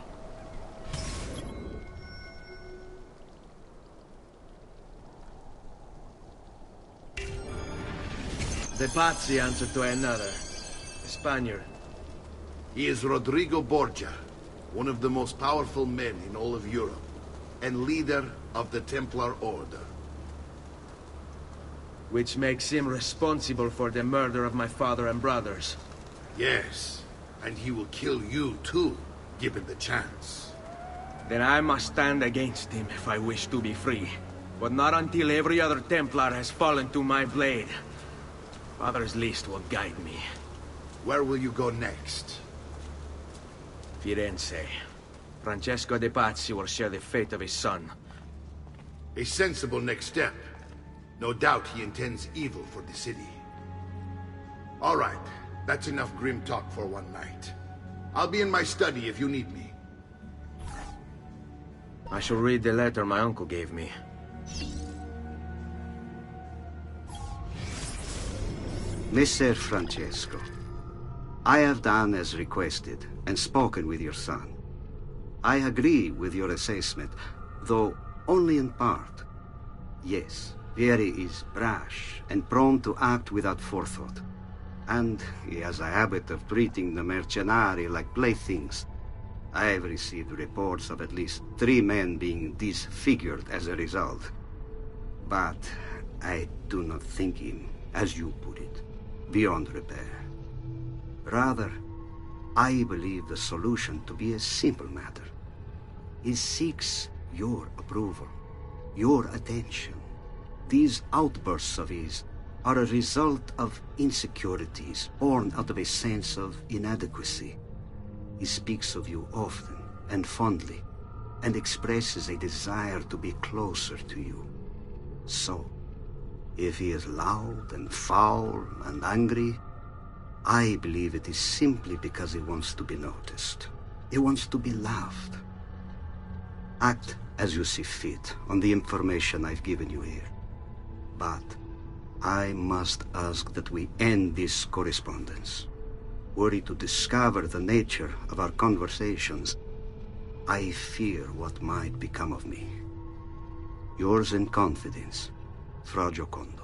The Pazzi answer to another. A Spaniard. He is Rodrigo Borgia, one of the most powerful men in all of Europe, and leader of the Templar Order. Which makes him responsible for the murder of my father and brothers. Yes, and he will kill you too, given the chance. Then I must stand against him if I wish to be free. But not until every other Templar has fallen to my blade. Father's list will guide me. Where will you go next? Firenze. Francesco de Pazzi will share the fate of his son. A sensible next step. No doubt he intends evil for the city. All right, that's enough grim talk for one night. I'll be in my study if you need me. I shall read the letter my uncle gave me. Messer Francesco, I have done as requested and spoken with your son. I agree with your assessment, though only in part. Yes, Vieri is brash and prone to act without forethought. And he has a habit of treating the mercenari like playthings. I have received reports of at least 3 men being disfigured as a result. But I do not think him, as you put it, beyond repair. Rather, I believe the solution to be a simple matter. He seeks your approval, your attention. These outbursts of his are a result of insecurities born out of a sense of inadequacy. He speaks of you often and fondly, and expresses a desire to be closer to you. So, if he is loud and foul and angry, I believe it is simply because he wants to be noticed. He wants to be loved. Act as you see fit on the information I've given you here. But I must ask that we end this correspondence. Were he to discover the nature of our conversations, I fear what might become of me. Yours in confidence, Fra Giocondo.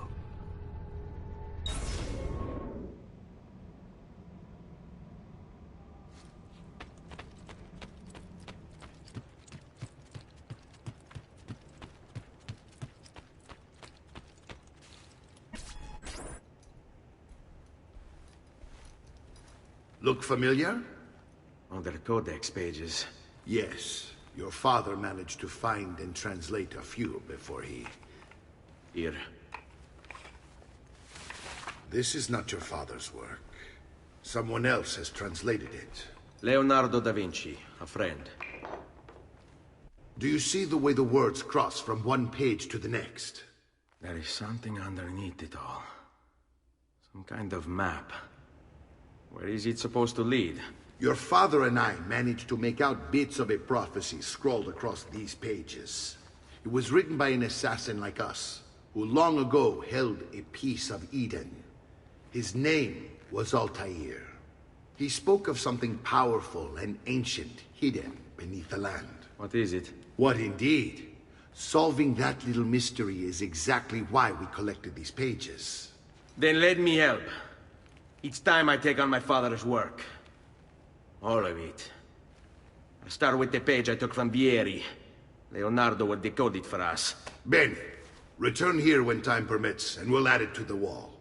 Look familiar? On the codex pages. Yes. Your father managed to find and translate a few before he... Here. This is not your father's work. Someone else has translated it. Leonardo da Vinci, a friend. Do you see the way the words cross from one page to the next? There is something underneath it all. Some kind of map. Where is it supposed to lead? Your father and I managed to make out bits of a prophecy scrawled across these pages. It was written by an assassin like us, who long ago held a piece of Eden. His name was Altair. He spoke of something powerful and ancient hidden beneath the land. What is it? What indeed? Solving that little mystery is exactly why we collected these pages. Then let me help. Each time I take on my father's work. All of it. I'll start with the page I took from Vieri. Leonardo will decode it for us. Bene. Return here when time permits, and we'll add it to the wall.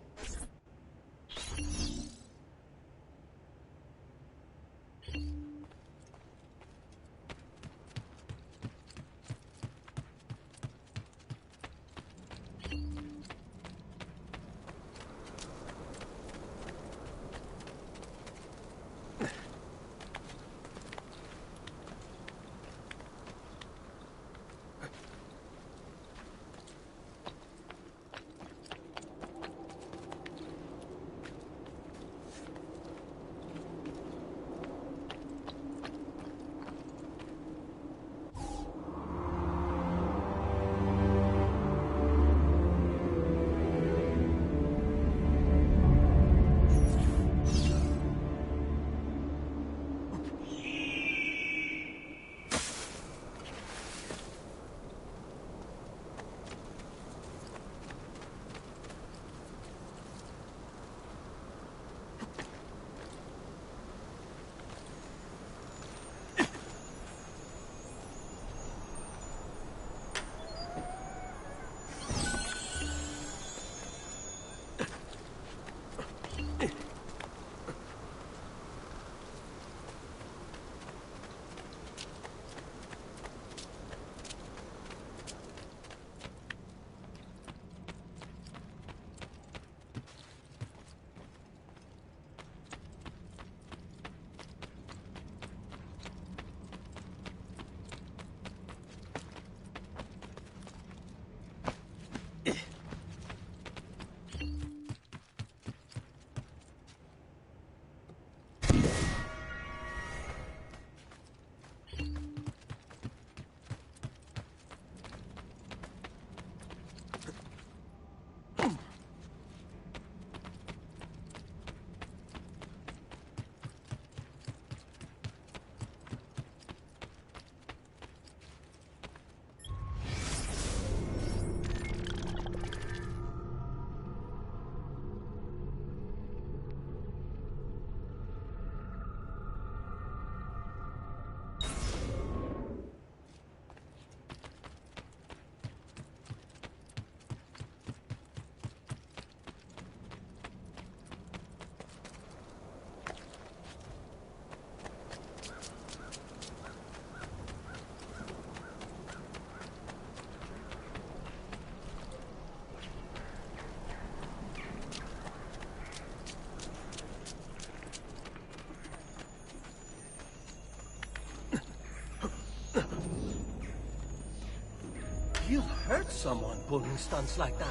You've hurt someone pulling stunts like that.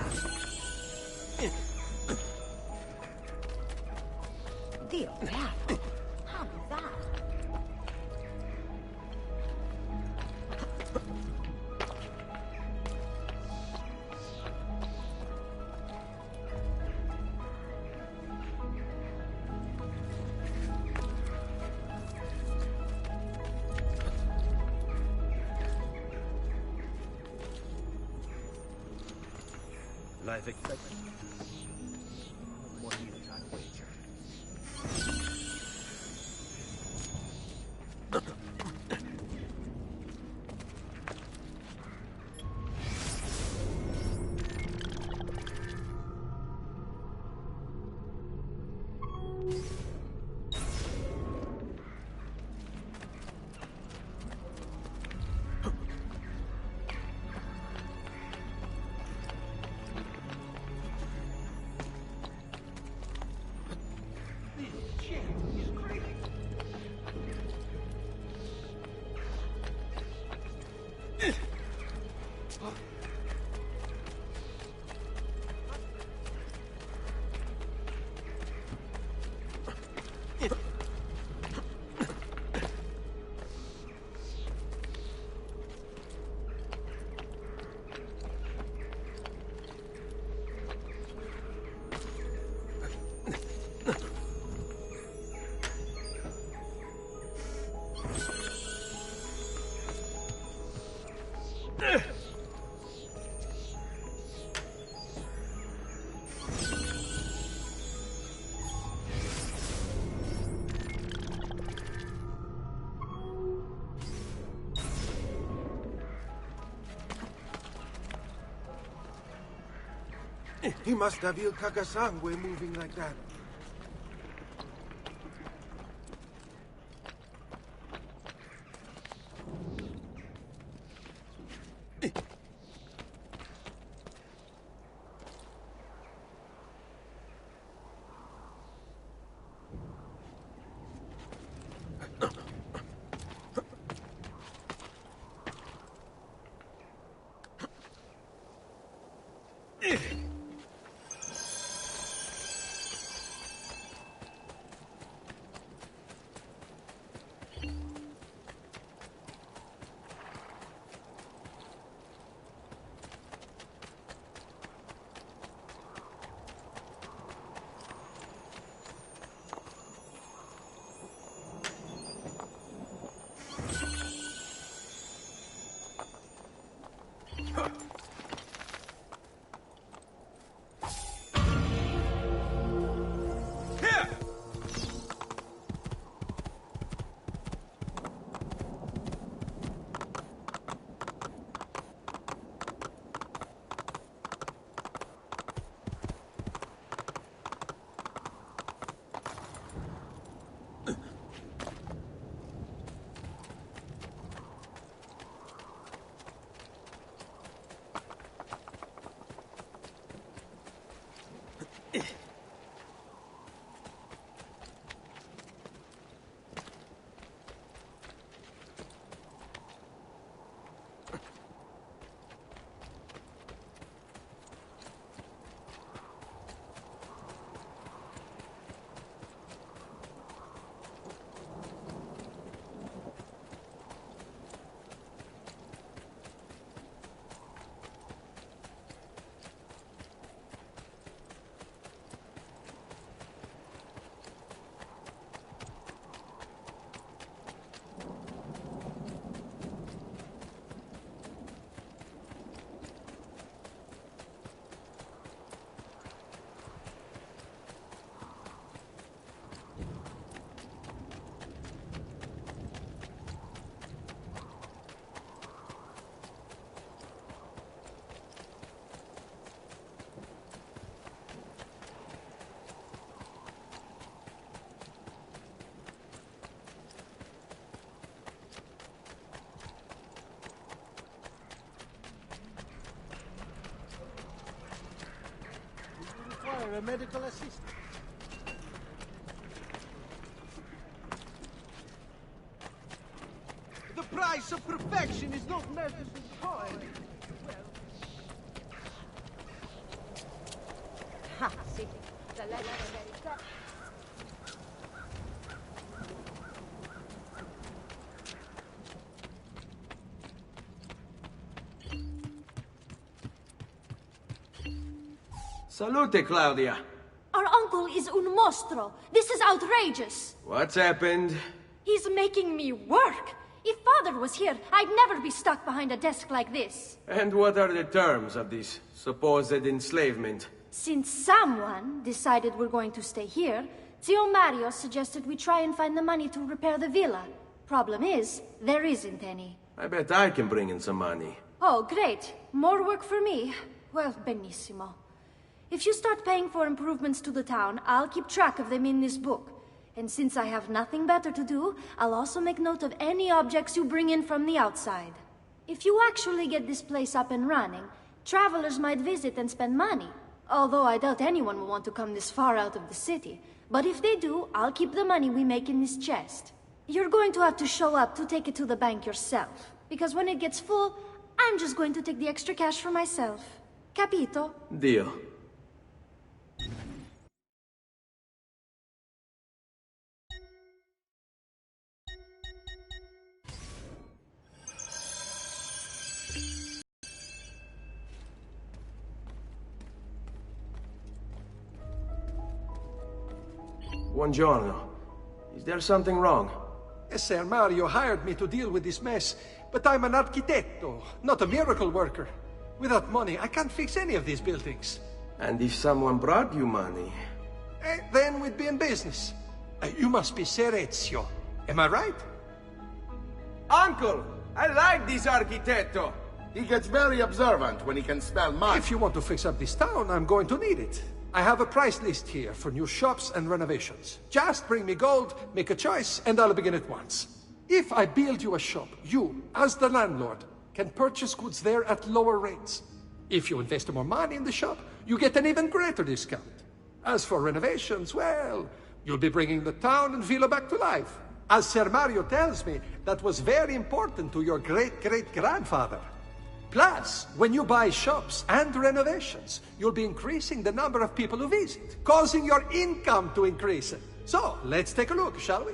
Dio beato! How did that? Life expectancy. He must have Il Cacasangue moving like that. A medical assistant. The price of perfection is not measured in time. Ha, sì. La verità. Salute, Claudia. Our uncle is un mostro. This is outrageous. What's happened? He's making me work. If Father was here, I'd never be stuck behind a desk like this. And what are the terms of this supposed enslavement? Since someone decided we're going to stay here, Zio Mario suggested we try and find the money to repair the villa. Problem is, there isn't any. I bet I can bring in some money. Oh, great. More work for me. Well, benissimo. If you start paying for improvements to the town, I'll keep track of them in this book. And since I have nothing better to do, I'll also make note of any objects you bring in from the outside. If you actually get this place up and running, travelers might visit and spend money. Although I doubt anyone will want to come this far out of the city. But if they do, I'll keep the money we make in this chest. You're going to have to show up to take it to the bank yourself. Because when it gets full, I'm just going to take the extra cash for myself. Capito? Deal. Buongiorno. Is there something wrong? Ser Mario hired me to deal with this mess, but I'm an architetto, not a miracle worker. Without money, I can't fix any of these buildings. And if someone brought you money? Then we'd be in business. You must be Ser Ezio. Am I right? Uncle! I like this architetto! He gets very observant when he can smell money. If you want to fix up this town, I'm going to need it. I have a price list here for new shops and renovations. Just bring me gold, make a choice, and I'll begin at once. If I build you a shop, you, as the landlord, can purchase goods there at lower rates. If you invest more money in the shop, you get an even greater discount. As for renovations, well, you'll be bringing the town and villa back to life. As Ser Mario tells me, that was very important to your great-great-grandfather. Plus, when you buy shops and renovations, you'll be increasing the number of people who visit, causing your income to increase. So, let's take a look, shall we?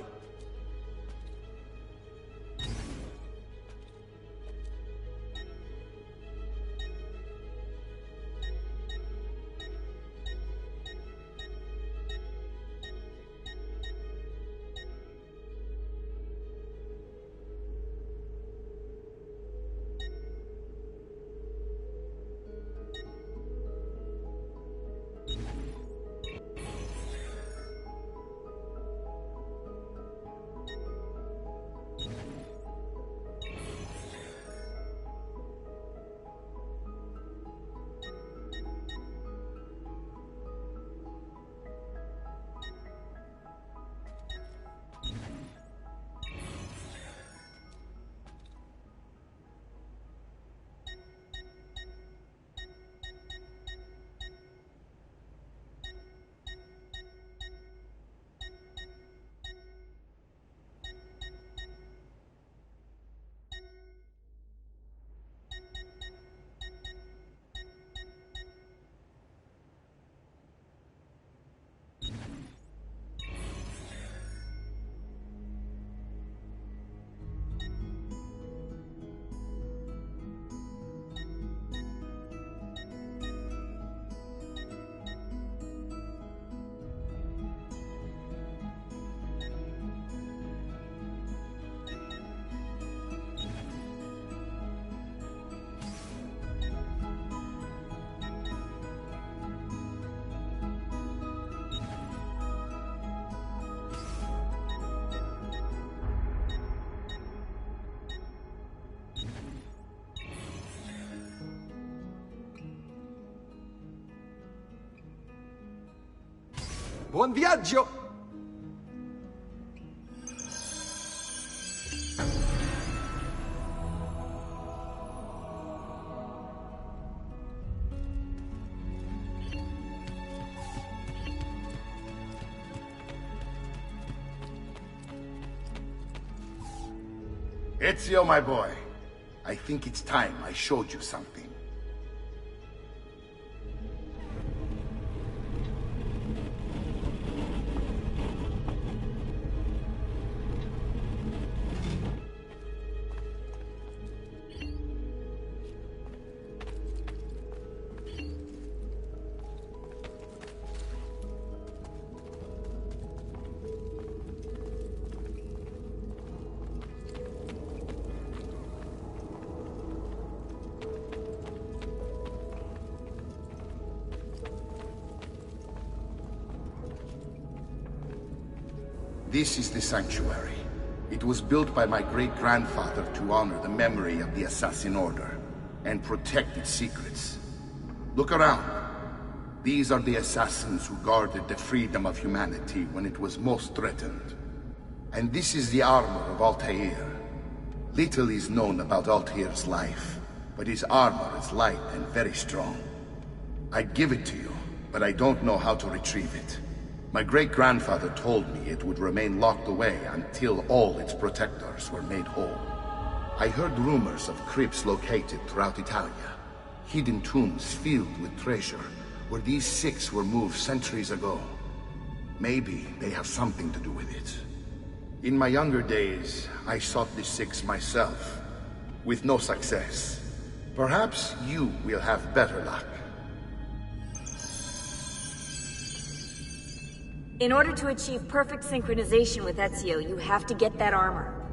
Buon viaggio! Ezio, my boy, I think it's time I showed you something. This is the sanctuary. It was built by my great-grandfather to honor the memory of the Assassin Order and protect its secrets. Look around. These are the assassins who guarded the freedom of humanity when it was most threatened. And this is the armor of Altair. Little is known about Altair's life, but his armor is light and very strong. I'd give it to you, but I don't know how to retrieve it. My great-grandfather told me it would remain locked away until all its protectors were made whole. I heard rumors of crypts located throughout Italia, hidden tombs filled with treasure, where these six were moved centuries ago. Maybe they have something to do with it. In my younger days, I sought the six myself, with no success. Perhaps you will have better luck. In order to achieve perfect synchronization with Ezio, you have to get that armor.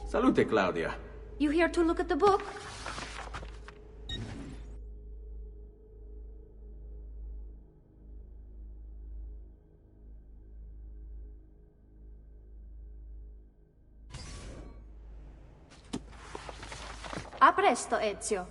Salute, Claudia. You here to look at the book? A presto, Ezio.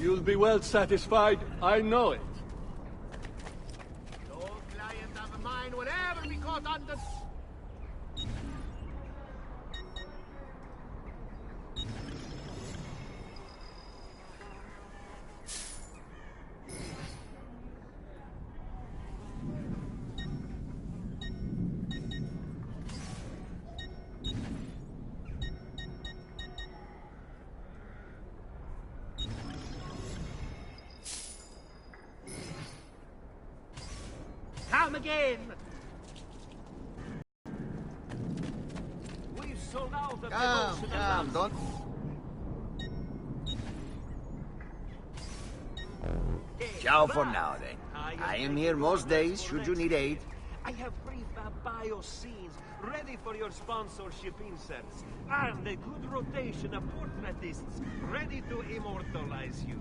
You'll be well satisfied, I know it. No client of mine will ever be caught under... Come again! We've sold out of Come, don't... Ciao for now, then. I am here most days, should you need aid. I have brief bio scenes ready for your sponsorship inserts, and a good rotation of portraitists ready to immortalize you.